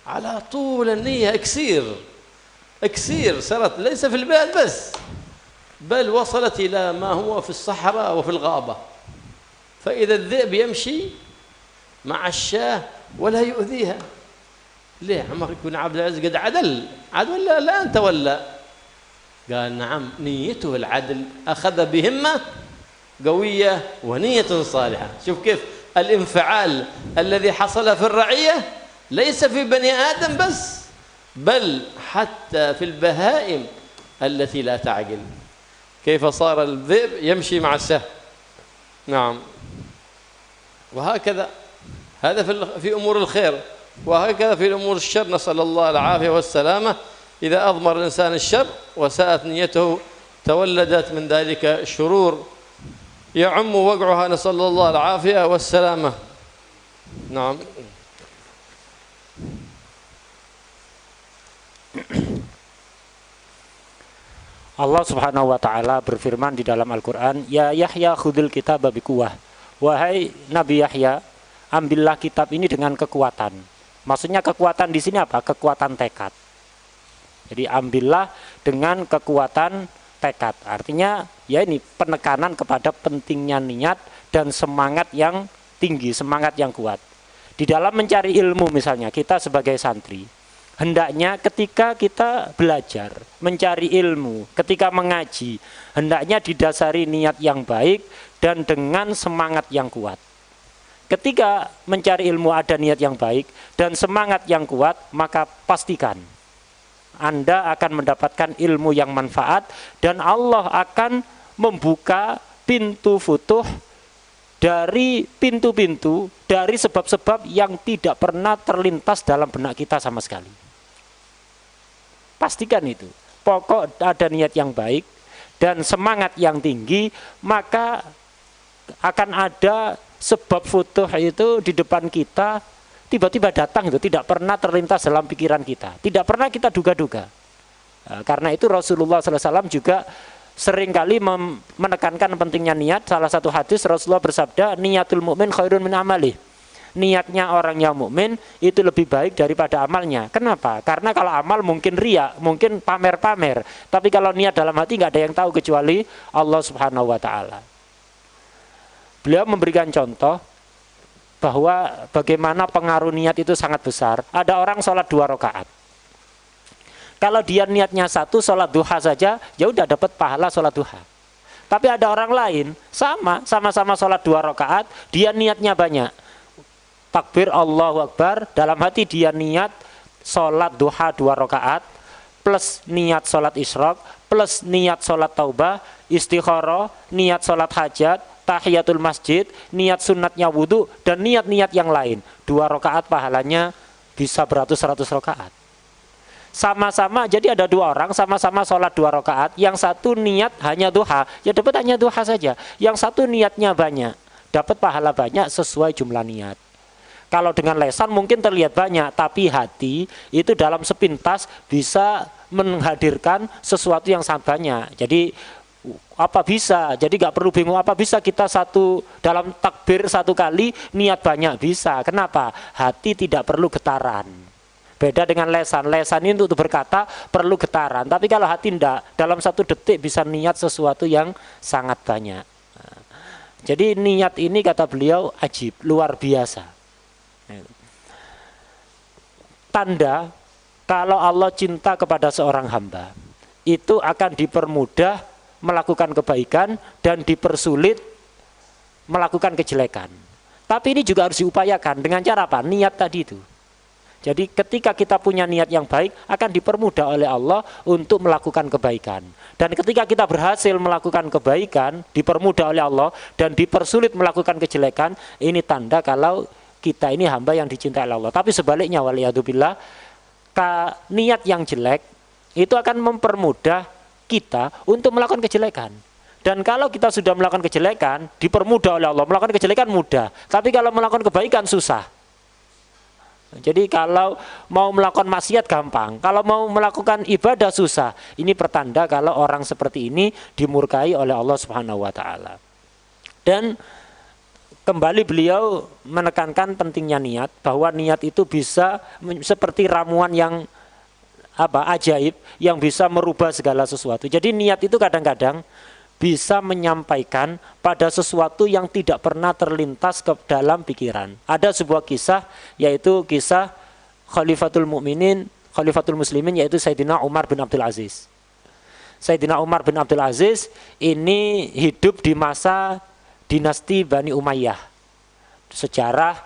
على طول النية اكسير سرت، ليس في البلاد بس بل وصلت إلى ما هو في الصحراء وفي الغابة. فإذا الذئب يمشي مع الشاة ولا يؤذيها، ليه؟ عمر يكون عبد العزيز قد عاد ولا الآن تولى؟ قال نعم، نيته العدل، أخذ بهمة قوية ونية صالحة. شوف كيف الانفعال الذي حصل في الرعية ليس في بني آدم بس بل حتى في البهائم التي لا تعقل. كيف صار الذئب يمشي مع الشاه. نعم. وهكذا هذا في أمور الخير، وهكذا في الأمور الشر، نسأل الله العافية والسلامة. إذا أضمر الإنسان الشر وساءت نيته تولدت من ذلك شرور يعم وقعها، نسأل الله العافية والسلامة. نعم. Allah Subhanahu wa taala berfirman di dalam Al-Qur'an, "Ya Yahya khudil kitaba biquwah." Wahai Nabi Yahya, ambillah kitab ini dengan kekuatan. Maksudnya kekuatan di sini apa? Kekuatan tekad. Jadi ambillah dengan kekuatan tekad. Artinya ya ini penekanan kepada pentingnya niat dan semangat yang tinggi, semangat yang kuat. Di dalam mencari ilmu misalnya, kita sebagai santri hendaknya ketika kita belajar, mencari ilmu, ketika mengaji, hendaknya didasari niat yang baik dan dengan semangat yang kuat. Ketika mencari ilmu ada niat yang baik dan semangat yang kuat, maka pastikan Anda akan mendapatkan ilmu yang manfaat dan Allah akan membuka pintu futuh dari pintu-pintu, dari sebab-sebab yang tidak pernah terlintas dalam benak kita sama sekali. Pastikan itu. Pokok ada niat yang baik dan semangat yang tinggi, maka akan ada sebab futuh itu di depan kita tiba-tiba datang, itu tidak pernah terlintas dalam pikiran kita, tidak pernah kita duga-duga. Karena itu Rasulullah SAW juga seringkali menekankan pentingnya niat. Salah satu hadis Rasulullah bersabda, niatul mu'min khairun min amalih. Niatnya orang yang mukmin itu lebih baik daripada amalnya. Kenapa? Karena kalau amal mungkin riya, mungkin pamer-pamer. Tapi kalau niat dalam hati nggak ada yang tahu kecuali Allah Subhanahu wa taala. Beliau memberikan contoh bahwa bagaimana pengaruh niat itu sangat besar. Ada orang sholat 2 rakaat. Kalau dia niatnya 1 sholat duha saja, ya udah dapat pahala sholat duha. Tapi ada orang lain sama-sama sholat 2 rakaat, dia niatnya banyak. Takbir Allahu Akbar, dalam hati dia niat sholat duha 2 rakaat plus niat sholat isyraq plus niat sholat taubah, istikharah, niat sholat hajat, tahiyatul masjid, niat sunatnya wudhu dan niat-niat yang lain. 2 rakaat pahalanya bisa beratus-ratus rakaat. Sama-sama, jadi ada dua orang sama-sama sholat 2 rakaat, yang satu niat hanya duha, ya dapat hanya duha saja. Yang satu niatnya banyak, dapat pahala banyak sesuai jumlah niat. Kalau dengan lesan mungkin terlihat banyak, tapi hati itu dalam sepintas bisa menghadirkan sesuatu yang sangat banyak. Jadi apa bisa? Jadi nggak perlu bingung, apa bisa kita satu dalam takbir satu kali niat banyak? Bisa. Kenapa? Hati tidak perlu getaran. Beda dengan lesan. Lesan ini untuk berkata perlu getaran. Tapi kalau hati tidak, dalam 1 detik bisa niat sesuatu yang sangat banyak. Nah, jadi niat ini kata beliau ajib, luar biasa. Tanda kalau Allah cinta kepada seorang hamba, itu akan dipermudah melakukan kebaikan dan dipersulit melakukan kejelekan. Tapi ini juga harus diupayakan dengan cara apa? Niat tadi itu. Jadi ketika kita punya niat yang baik, akan dipermudah oleh Allah untuk melakukan kebaikan. Dan ketika kita berhasil melakukan kebaikan, dipermudah oleh Allah dan dipersulit melakukan kejelekan, ini tanda kalau kita ini hamba yang dicintai oleh Allah. Tapi sebaliknya, waliyadzubillah, niat yang jelek itu akan mempermudah kita untuk melakukan kejelekan. Dan kalau kita sudah melakukan kejelekan, dipermudah oleh Allah. Melakukan kejelekan mudah, tapi kalau melakukan kebaikan susah. Jadi kalau mau melakukan maksiat gampang, kalau mau melakukan ibadah susah. Ini pertanda kalau orang seperti ini dimurkai oleh Allah Subhanahu wa taala. Dan kembali beliau menekankan pentingnya niat, bahwa niat itu bisa seperti ramuan yang ajaib yang bisa merubah segala sesuatu. Jadi niat itu kadang-kadang bisa menyampaikan pada sesuatu yang tidak pernah terlintas ke dalam pikiran. Ada sebuah kisah, yaitu kisah Khalifatul Muslimin, yaitu Sayyidina Umar bin Abdul Aziz. Sayyidina Umar bin Abdul Aziz ini hidup di masa dinasti Bani Umayyah. Sejarah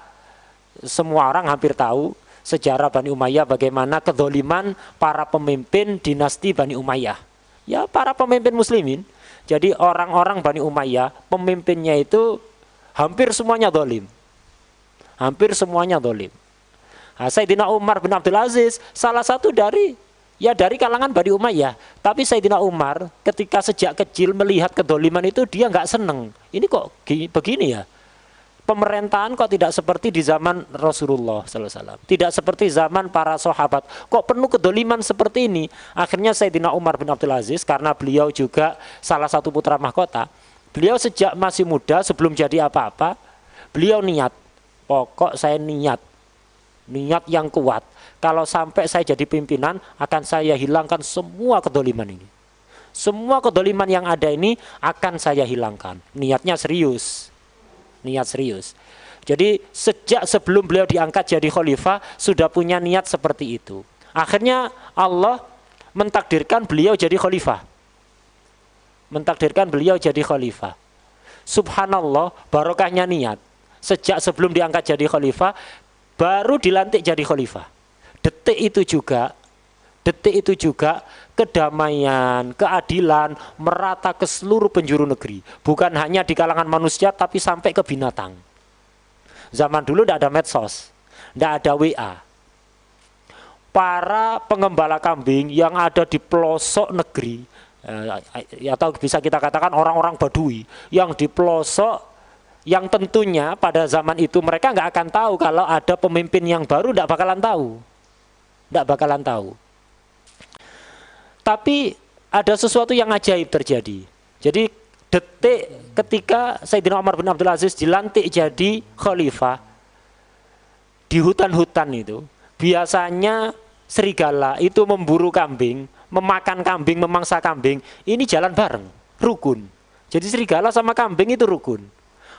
semua orang hampir tahu sejarah Bani Umayyah, bagaimana kedzaliman para pemimpin dinasti Bani Umayyah. Ya, para pemimpin muslimin. Jadi orang-orang Bani Umayyah, pemimpinnya itu hampir semuanya zalim. Hampir semuanya zalim. Nah, Sayyidina Umar bin Abdul Aziz salah satu dari kalangan Bani Umayyah. Tapi Sayyidina Umar ketika sejak kecil melihat kedzaliman itu, dia nggak seneng. Ini kok begini ya? Pemerintahan kok tidak seperti di zaman Rasulullah SAW, tidak seperti zaman para sahabat, kok penuh kedzaliman seperti ini. Akhirnya Sayyidina Umar bin Abdul Aziz, karena beliau juga salah satu putra mahkota, beliau sejak masih muda sebelum jadi apa-apa, beliau niat, pokok saya niat yang kuat, kalau sampai saya jadi pimpinan akan saya hilangkan semua kedzaliman ini. Semua kedzaliman yang ada ini akan saya hilangkan. Niatnya serius. Niat serius. Jadi sejak sebelum beliau diangkat jadi khalifah sudah punya niat seperti itu. Akhirnya Allah mentakdirkan beliau jadi khalifah. Mentakdirkan beliau jadi khalifah. Subhanallah, barokahnya niat. Sejak sebelum diangkat jadi khalifah baru dilantik jadi khalifah. Detik itu juga kedamaian, keadilan merata ke seluruh penjuru negeri. Bukan hanya di kalangan manusia, tapi sampai ke binatang. Zaman dulu tidak ada medsos, tidak ada WA. Para pengembala kambing yang ada di pelosok negeri, atau bisa kita katakan orang-orang Badui yang di pelosok, yang tentunya pada zaman itu mereka nggak akan tahu kalau ada pemimpin yang baru, tidak bakalan tahu. Tapi ada sesuatu yang ajaib terjadi. Jadi detik ketika Sayyidina Umar bin Abdul Aziz dilantik jadi khalifah, di hutan-hutan itu biasanya serigala itu memburu kambing, memakan kambing, memangsa kambing. Ini jalan bareng, rukun. Jadi serigala sama kambing itu rukun.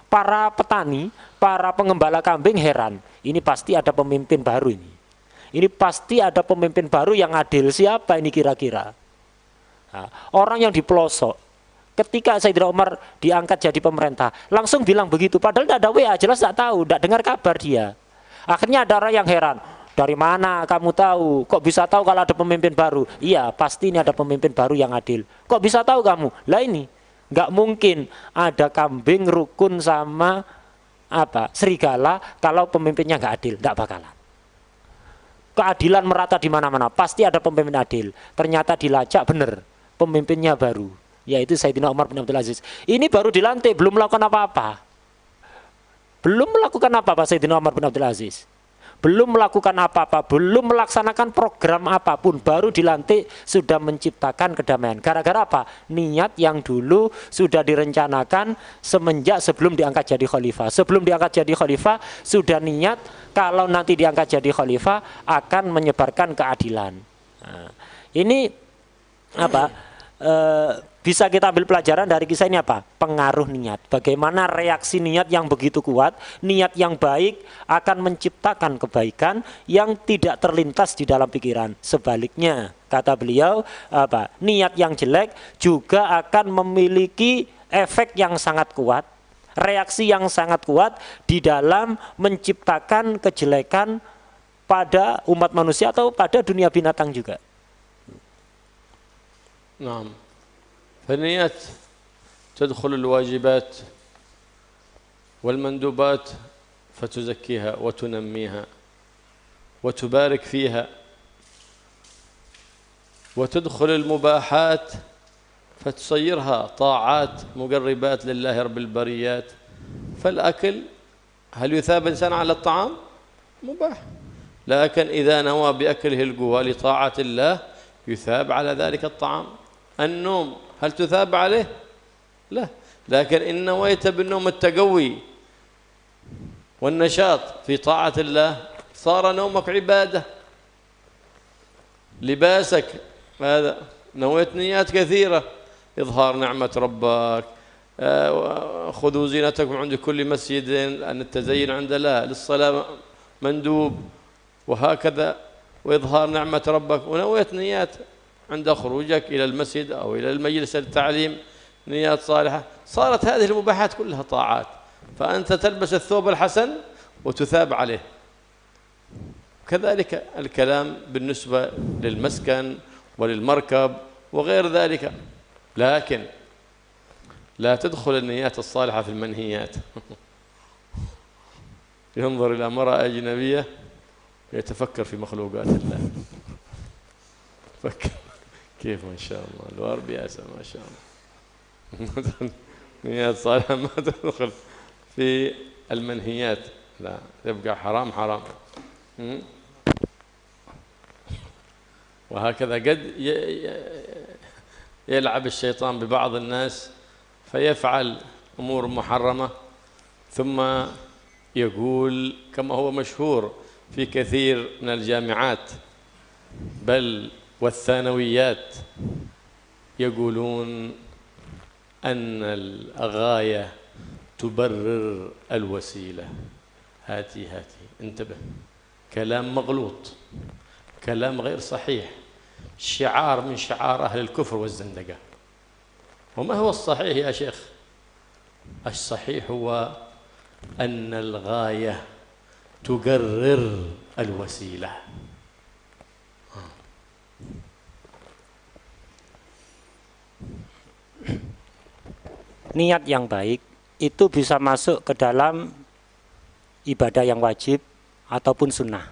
Para petani, para pengembala kambing heran, ini pasti ada pemimpin baru ini. Ini pasti ada pemimpin baru yang adil. Siapa ini kira-kira? Nah, orang yang di pelosok, ketika Sayyidina Umar diangkat jadi pemerintah, langsung bilang begitu. Padahal tidak ada WA, jelas tidak tahu, tidak dengar kabar dia. Akhirnya ada orang yang heran. Dari mana kamu tahu? Kok bisa tahu kalau ada pemimpin baru? Iya, pasti ini ada pemimpin baru yang adil. Kok bisa tahu kamu? Lah ini, nggak mungkin ada kambing rukun sama serigala kalau pemimpinnya nggak adil, nggak bakalan. keadilan merata di mana-mana, pasti ada pemimpin adil. Ternyata dilacak benar, pemimpinnya baru, yaitu Sayyidina Umar bin Abdul Aziz. Ini baru dilantik, belum melakukan apa-apa. Belum melakukan apa-apa Sayyidina Umar bin Abdul Aziz. Belum melakukan apa-apa, belum melaksanakan program apapun, baru dilantik sudah menciptakan kedamaian. Gara-gara apa? Niat yang dulu sudah direncanakan semenjak sebelum diangkat jadi khalifah. Sebelum diangkat jadi khalifah sudah niat kalau nanti diangkat jadi khalifah akan menyebarkan keadilan. Nah, ini apa? Bisa kita ambil pelajaran dari kisah ini apa? Pengaruh niat. Bagaimana reaksi niat yang begitu kuat, niat yang baik akan menciptakan kebaikan yang tidak terlintas di dalam pikiran. Sebaliknya, kata beliau, apa? Niat yang jelek juga akan memiliki efek yang sangat kuat, reaksi yang sangat kuat di dalam menciptakan kejelekan pada umat manusia atau pada dunia binatang juga. نعم فالنيات تدخل الواجبات والمندوبات فتزكيها وتنميها وتبارك فيها وتدخل المباحات فتصيرها طاعات مقربات لله رب البريات فالأكل هل يثاب إنسان على الطعام؟ مباح لكن إذا نوى بأكله القوى لطاعة الله يثاب على ذلك الطعام النوم هل تثاب عليه؟ لا لكن إن نويت بالنوم التقوي والنشاط في طاعة الله صار نومك عبادة لباسك هذا نويت نيات كثيرة إظهار نعمة ربك خذوا زينتكم عند كل مسجد أن التزين عند الله للصلاة مندوب وهكذا وإظهار نعمة ربك ونويت نيات عند خروجك إلى المسجد أو إلى المجلس التعليم نيات صالحة صارت هذه المباحات كلها طاعات فأنت تلبس الثوب الحسن وتثاب عليه كذلك الكلام بالنسبة للمسكن وللمركب وغير ذلك لكن لا تدخل النيات الصالحة في المنهيات ينظر إلى امرأة أجنبية يتفكر في مخلوقات الله فكر كيف ما شاء الله الوار بياسة ما شاء الله نيات صالحة ما تدخل في المنهيات لا تبقى حرام حرام وهكذا قد يلعب الشيطان ببعض الناس فيفعل أمور محرمة ثم يقول كما هو مشهور في كثير من الجامعات بل والثانويات يقولون أن الغاية تبرر الوسيلة هاتي انتبه كلام مغلوط كلام غير صحيح شعار من شعار أهل الكفر والزندقة وما هو الصحيح يا شيخ الصحيح هو أن الغاية تقرر الوسيلة niat yang baik itu bisa masuk ke dalam ibadah yang wajib ataupun sunnah.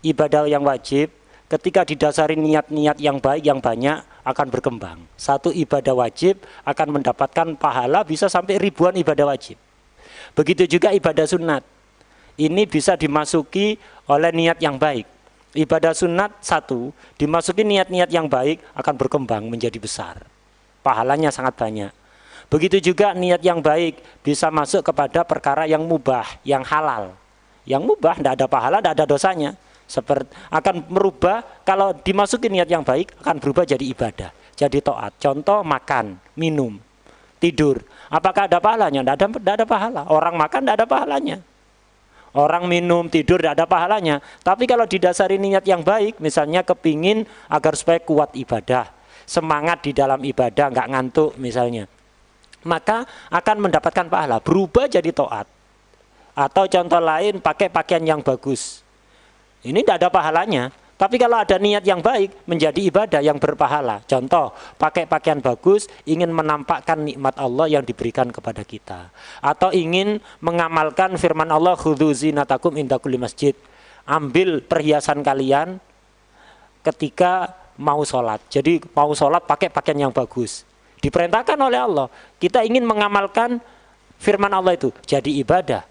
Ibadah yang wajib ketika didasari niat-niat yang baik yang banyak akan berkembang. Satu ibadah wajib akan mendapatkan pahala bisa sampai ribuan ibadah wajib. Begitu juga ibadah sunat. Ini bisa dimasuki oleh niat yang baik. Ibadah sunat satu dimasuki niat-niat yang baik akan berkembang menjadi besar. Pahalanya sangat banyak. Begitu juga niat yang baik bisa masuk kepada perkara yang mubah, yang halal. Yang mubah tidak ada pahala, tidak ada dosanya. Seperti akan merubah kalau dimasuki niat yang baik akan berubah jadi ibadah, jadi taat. Contoh makan, minum, tidur. Apakah ada pahalanya? Tidak ada pahala. Orang makan tidak ada pahalanya. Orang minum, tidur tidak ada pahalanya. Tapi kalau didasari niat yang baik, misalnya kepingin agar supaya kuat ibadah, semangat di dalam ibadah, nggak ngantuk misalnya, maka akan mendapatkan pahala, berubah jadi taat. Atau contoh lain, pakai pakaian yang bagus. Ini tidak ada pahalanya. Tapi kalau ada niat yang baik, menjadi ibadah yang berpahala. Contoh, pakai pakaian bagus, ingin menampakkan nikmat Allah yang diberikan kepada kita. Atau ingin mengamalkan firman Allah, khudzu zinatakum inda kulli masjid. ambil perhiasan kalian ketika mau sholat. Jadi mau sholat pakai pakaian yang bagus. Diperintahkan oleh Allah. Kita ingin mengamalkan firman Allah itu jadi ibadah.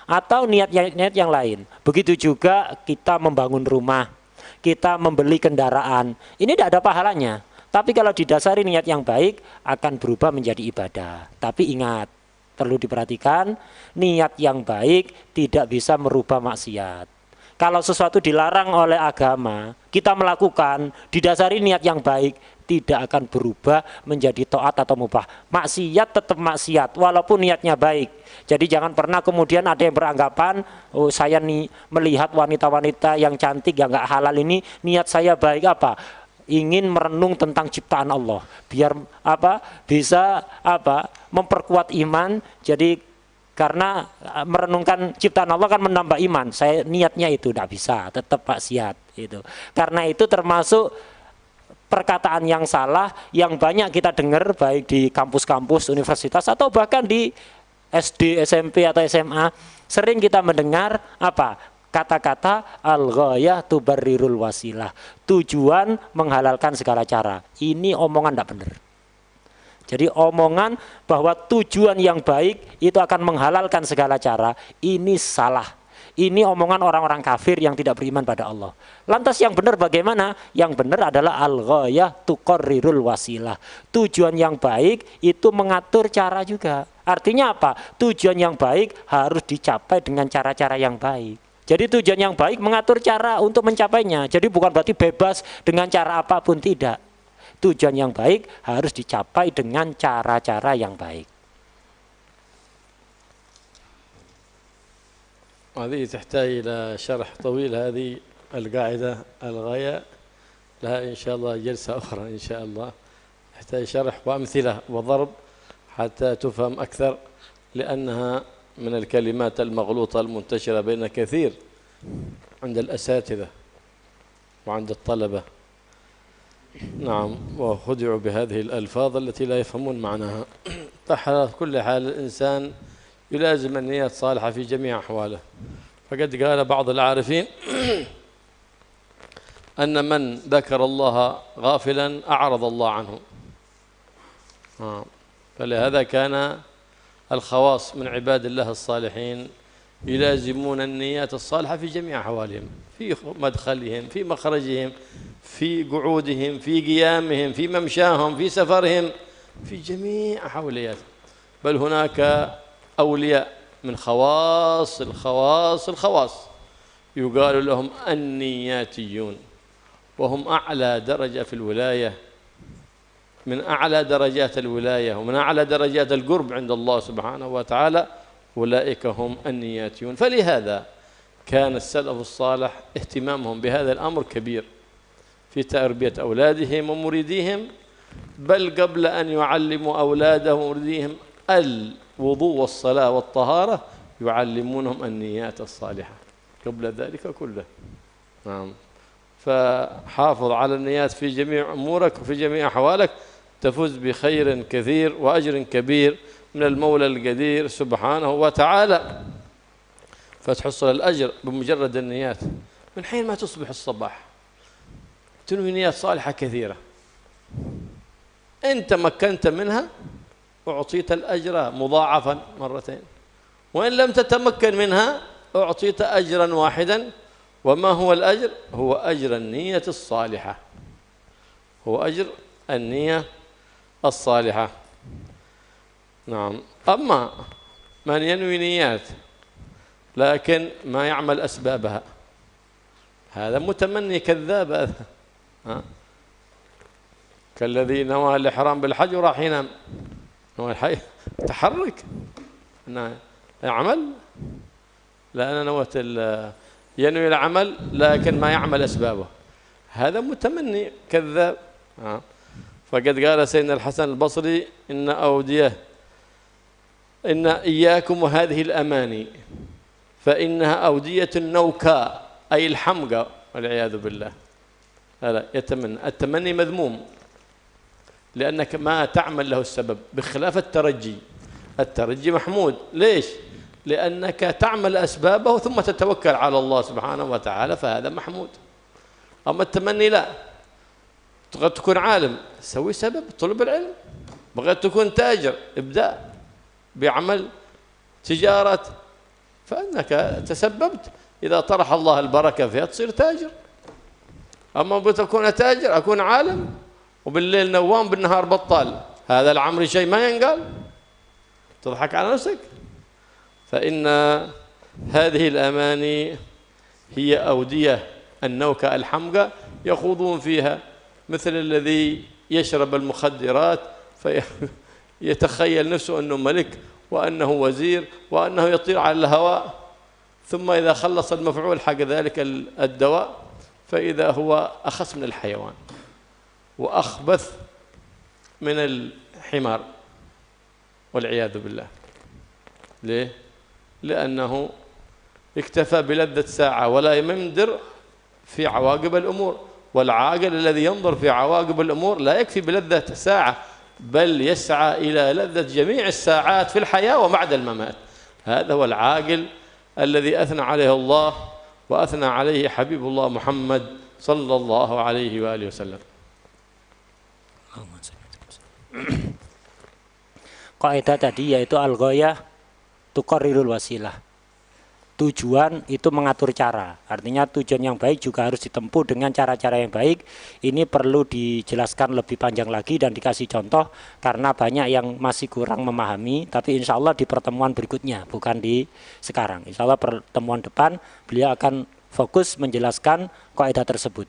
Atau niat yang lain. Begitu juga kita membangun rumah, kita membeli kendaraan. Ini tidak ada pahalanya. Tapi kalau didasari niat yang baik akan berubah menjadi ibadah. Tapi ingat, perlu diperhatikan, niat yang baik tidak bisa merubah maksiat. Kalau sesuatu dilarang oleh agama, kita melakukan, didasari niat yang baik, tidak akan berubah menjadi taat atau mubah. Maksiat tetap maksiat, walaupun niatnya baik. Jadi jangan pernah kemudian ada yang beranggapan, oh saya nih melihat wanita-wanita yang cantik, yang nggak halal ini, niat saya baik apa? Ingin merenung tentang ciptaan Allah, biar bisa memperkuat iman. Jadi karena merenungkan ciptaan Allah kan menambah iman. Saya niatnya itu tidak bisa, tetap maksiat itu. Karena itu termasuk perkataan yang salah yang banyak kita dengar baik di kampus-kampus universitas atau bahkan di SD, SMP atau SMA. Sering kita mendengar kata-kata al-ghayah tubarrirul wasilah, tujuan menghalalkan segala cara. Ini omongan tidak benar. Jadi omongan bahwa tujuan yang baik itu akan menghalalkan segala cara, ini salah. Ini omongan orang-orang kafir yang tidak beriman pada Allah. Lantas yang benar bagaimana? Yang benar adalah al-ghayah tuqarrirul wasilah. Tujuan yang baik itu mengatur cara juga. Artinya apa? Tujuan yang baik harus dicapai dengan cara-cara yang baik. Jadi tujuan yang baik mengatur cara untuk mencapainya. Jadi bukan berarti bebas dengan cara apapun, tidak. Tujuan yang baik harus dicapai dengan cara-cara yang baik. هذه تحتاج إلى شرح طويل. هذه القاعدة الغاية لها إن شاء الله جلسة أخرى إن شاء الله، تحتاج شرح وأمثلة وضرب حتى تفهم أكثر، لأنها من الكلمات المغلوطة المنتشرة بين كثير عند الأساتذة وعند الطلبة. نعم، وخدعوا بهذه الألفاظ التي لا يفهمون معناها. على كل حال الإنسان يلازم النية الصالحة في جميع أحواله. فقد قال بعض العارفين أن من ذكر الله غافلا أعرض الله عنه. فلهذا كان الخواص من عباد الله الصالحين يلازمون النيات الصالحة في جميع أحوالهم، في مدخلهم، في مخرجهم، في قعودهم، في قيامهم، في ممشاهم، في سفرهم، في جميع أحواليات. بل هناك أولياء من خواص الخواص يقال لهم النياتيون، وهم أعلى درجة في الولاية، من أعلى درجات الولاية ومن أعلى درجات القرب عند الله سبحانه وتعالى، أولئك هم النياتيون. فلهذا كان السلف الصالح اهتمامهم بهذا الأمر كبير في تربية أولادهم ومريديهم، بل قبل أن يعلموا أولادهم ومريديهم الوضوء والصلاة والطهارة يعلمونهم النيات الصالحة قبل ذلك كله. نعم، فحافظ على النيات في جميع أمورك وفي جميع أحوالك، تفوز بخير كثير وأجر كبير من المولى القدير سبحانه وتعالى، فتحصل الأجر بمجرد النيات. من حين ما تصبح الصباح تنوي نيات صالحة كثيرة، إن تمكنت منها أعطيت الأجر مضاعفا مرتين، وإن لم تتمكن منها أعطيت أجرا واحدا. وما هو الأجر؟ هو أجر النية الصالحة، هو أجر النية الصالحة. نعم. أما من ينوي نيات لكن ما يعمل أسبابها، هذا متمني كذاب هذا. كالذي نوى الإحرام بالحج وراح ينام، نوى الحج تحرك يعمل، لا أنا نويت ينوي العمل لكن ما يعمل أسبابه، هذا متمني كذاب. فقد قال سيدنا الحسن البصري إن إياكم وهذه الأماني فإنها أودية النوكاء، أي الحمقى والعياذ بالله. لا يتمنى، التمني مذموم لأنك ما تعمل له السبب، بخلاف الترجي. الترجي محمود، ليش؟ لأنك تعمل أسبابه ثم تتوكل على الله سبحانه وتعالى، فهذا محمود. أما التمني لا، تبغى تكون عالم سوي سبب طلب العلم، بغيت تكون تاجر ابدأ بعمل تجارة، فإنك تسببت، إذا طرح الله البركة فيها تصير تاجر. أما بتكون تاجر أكون عالم وبالليل نوام بالنهار بطال، هذا العمر شيء ما ينقال، تضحك على نفسك. فإن هذه الأماني هي أودية النوكة الحمقى يخوضون فيها، مثل الذي يشرب المخدرات فيتخيل نفسه أنه ملك وأنه وزير وأنه يطير على الهواء، ثم إذا خلص المفعول حق ذلك الدواء فإذا هو أخس من الحيوان وأخبث من الحمار والعياذ بالله. ليه؟ لأنه اكتفى بلذة ساعة ولا يمدر في عواقب الأمور، والعاقل الذي ينظر في عواقب الأمور لا يكفي بلذة ساعة، بل يسعى إلى لذة جميع الساعات في الحياة وبعد الممات. هذا هو العاقل الذي أثنى عليه الله وأثنى عليه حبيب الله محمد صلى الله عليه وآله وسلم. Kaidah tadi yaitu al-ghayah tuqarrirul wasilah. Tujuan itu mengatur cara. Artinya tujuan yang baik juga harus ditempuh dengan cara-cara yang baik. Ini perlu dijelaskan lebih panjang lagi dan dikasih contoh karena banyak yang masih kurang memahami. Tapi insya Allah di pertemuan berikutnya, bukan di sekarang. Insya Allah pertemuan depan beliau akan fokus menjelaskan kaidah tersebut.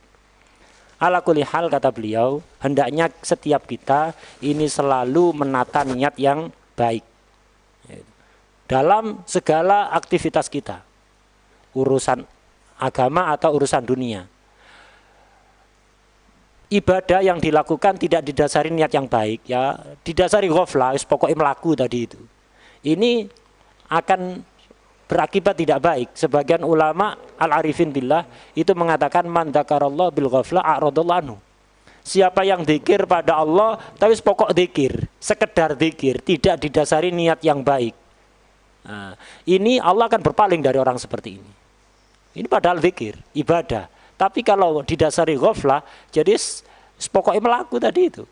Ala kulli hal, kata beliau, hendaknya setiap kita ini selalu menata niat yang baik dalam segala aktivitas kita, urusan agama atau urusan dunia. Ibadah yang dilakukan tidak didasari niat yang baik, ya didasari ghaflah, pokoknya melaku tadi itu, ini akan berakibat tidak baik. Sebagian ulama al-arifin billah itu mengatakan man dzakarallah bil ghaflah a'radallahu anhu. Siapa yang zikir pada Allah tapi pokok zikir, sekedar zikir, tidak didasari niat yang baik, nah, ini Allah akan berpaling dari orang seperti ini. Ini padahal zikir, ibadah. Tapi kalau didasari ghaflah, jadi pokoknya melaku tadi itu,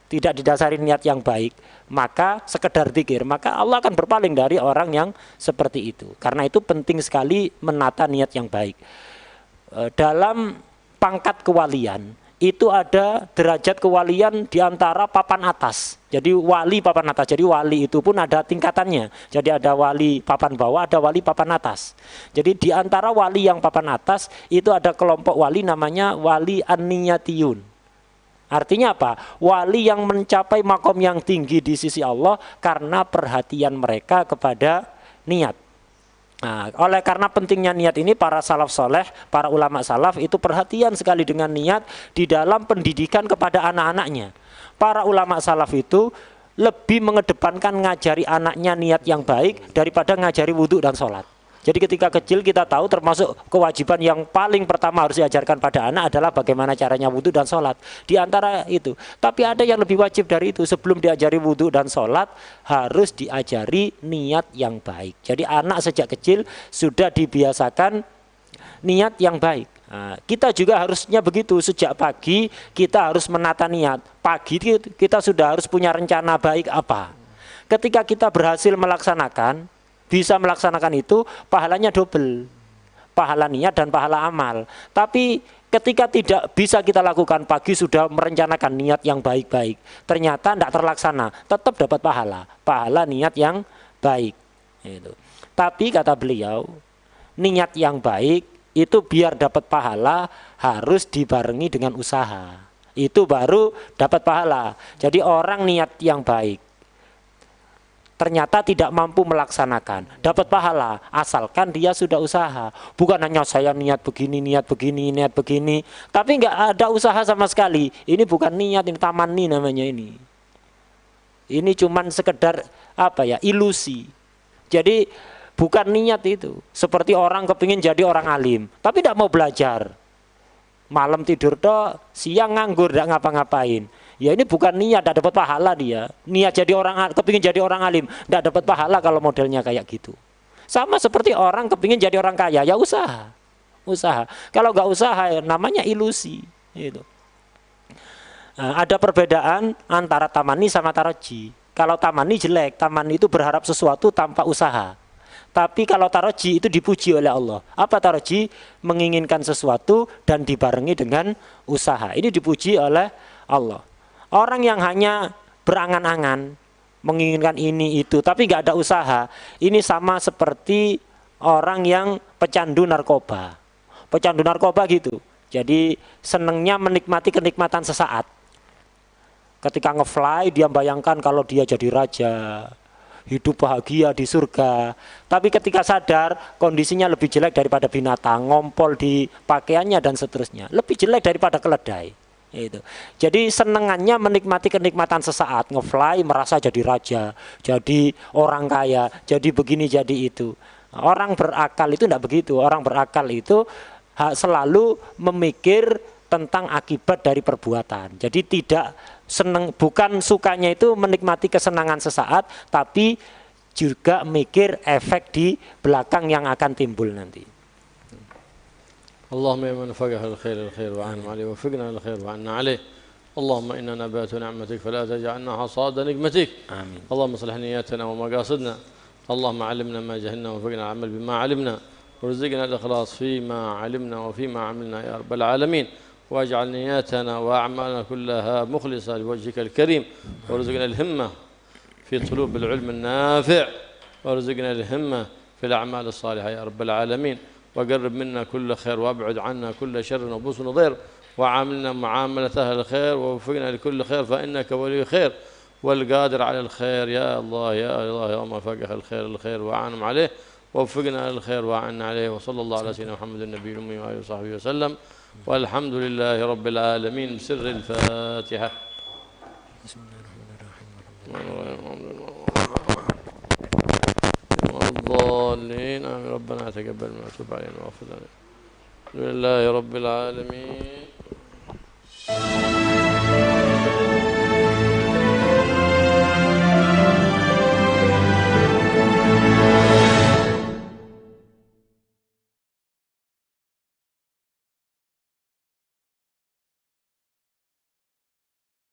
tidak didasari niat yang baik, maka sekedar zikir, maka Allah akan berpaling dari orang yang seperti itu. Karena itu penting sekali menata niat yang baik. Dalam pangkat kewalian itu ada derajat kewalian di antara papan atas. Jadi wali papan atas. Jadi wali itu pun ada tingkatannya. Jadi ada wali papan bawah, ada wali papan atas. Jadi di antara wali yang papan atas itu ada kelompok wali namanya wali an-niyatiyun. Artinya apa? Wali yang mencapai makom yang tinggi di sisi Allah karena perhatian mereka kepada niat. Nah, oleh karena pentingnya niat ini, para salaf soleh, para ulama salaf itu perhatian sekali dengan niat di dalam pendidikan kepada anak-anaknya. Para ulama salaf itu lebih mengedepankan ngajari anaknya niat yang baik daripada ngajari wudhu dan sholat. Jadi ketika kecil kita tahu termasuk kewajiban yang paling pertama harus diajarkan pada anak adalah bagaimana caranya wudhu dan sholat. Di antara itu. Tapi ada yang lebih wajib dari itu. Sebelum diajari wudhu dan sholat harus diajari niat yang baik. Jadi anak sejak kecil sudah dibiasakan niat yang baik. Nah, kita juga harusnya begitu. Sejak pagi kita harus menata niat. Pagi kita sudah harus punya rencana baik apa. Ketika kita berhasil melaksanakan, bisa melaksanakan itu, pahalanya double, pahala niat dan pahala amal. Tapi ketika tidak bisa kita lakukan, pagi sudah merencanakan niat yang baik-baik, ternyata tidak terlaksana, tetap dapat pahala niat yang baik itu. Tapi kata beliau, niat yang baik itu biar dapat pahala harus dibarengi dengan usaha, itu baru dapat pahala. Jadi orang niat yang baik ternyata tidak mampu melaksanakan, dapat pahala asalkan dia sudah usaha. Bukan hanya saya niat begini, tapi nggak ada usaha sama sekali. Ini bukan niat, ini tamanni namanya ini. Ini cuman sekedar apa ya, ilusi. Jadi bukan niat itu. Seperti orang kepingin jadi orang alim, tapi tidak mau belajar. Malam tidur toh, siang nganggur, tidak ngapa-ngapain. Ya ini bukan niat, tidak dapat pahala dia. Niat jadi orang, kepingin jadi orang alim, tidak dapat pahala kalau modelnya kayak gitu. Sama seperti orang kepingin jadi orang kaya, ya usaha. Kalau nggak usaha namanya ilusi. Gitu. Nah, ada perbedaan antara tamani sama taraji. Kalau tamani jelek, tamani itu berharap sesuatu tanpa usaha. Tapi kalau taroji itu dipuji oleh Allah. Apa taroji? Menginginkan sesuatu dan dibarengi dengan usaha. Ini dipuji oleh Allah. Orang yang hanya berangan-angan, menginginkan ini itu, tapi nggak ada usaha, ini sama seperti orang yang pecandu narkoba. Pecandu narkoba gitu. Jadi senengnya menikmati kenikmatan sesaat. Ketika nge-fly dia bayangkan kalau dia jadi raja, hidup bahagia di surga. Tapi ketika sadar kondisinya lebih jelek daripada binatang, ngompol di pakaiannya dan seterusnya, lebih jelek daripada keledai. Itu. Jadi senengannya menikmati kenikmatan sesaat, nge-fly merasa jadi raja, jadi orang kaya, jadi begini jadi itu. Orang berakal itu tidak begitu. Orang berakal itu selalu memikir tentang akibat dari perbuatan. Jadi tidak seneng, bukan sukanya itu menikmati kesenangan sesaat, tapi juga mikir efek di belakang yang akan timbul nanti. اللهم يا من فقه الخير وعنهم عليه وفقنا الخير وعنا عليه. اللهم إنا نبات نعمتك فلا تجعلنا حصاد نقمتك. آمين. اللهم اصلح نياتنا ومقاصدنا. اللهم علمنا ما جهلنا وفقنا العمل بما علمنا وارزقنا الإخلاص فيما علمنا وفيما عملنا يا رب العالمين. واجعل نياتنا وأعمالنا كلها مخلصة لوجهك الكريم وارزقنا الهمة في طلوب العلم النافع وارزقنا الهمة في الأعمال الصالحة يا رب العالمين. وقرب منا كل خير وابعد عنا كل شر وبوس وضير وعاملنا معاملة أهل الخير ووفقنا لكل خير فإنك ولي خير والقادر على الخير يا الله يا الله يا ما فقه الخير وعانم عليه ووفقنا للخير وعنا عليه. وصلى الله على سيدنا محمد النبي الأمي وآله وصحبه وسلم والحمد لله رب العالمين. بسر الفاتحة. بسم الله الرحمن الرحيم. الضالين آمين. ربنا تقبل منا وتب علينا واغفر لنا. الحمد لله رب العالمين.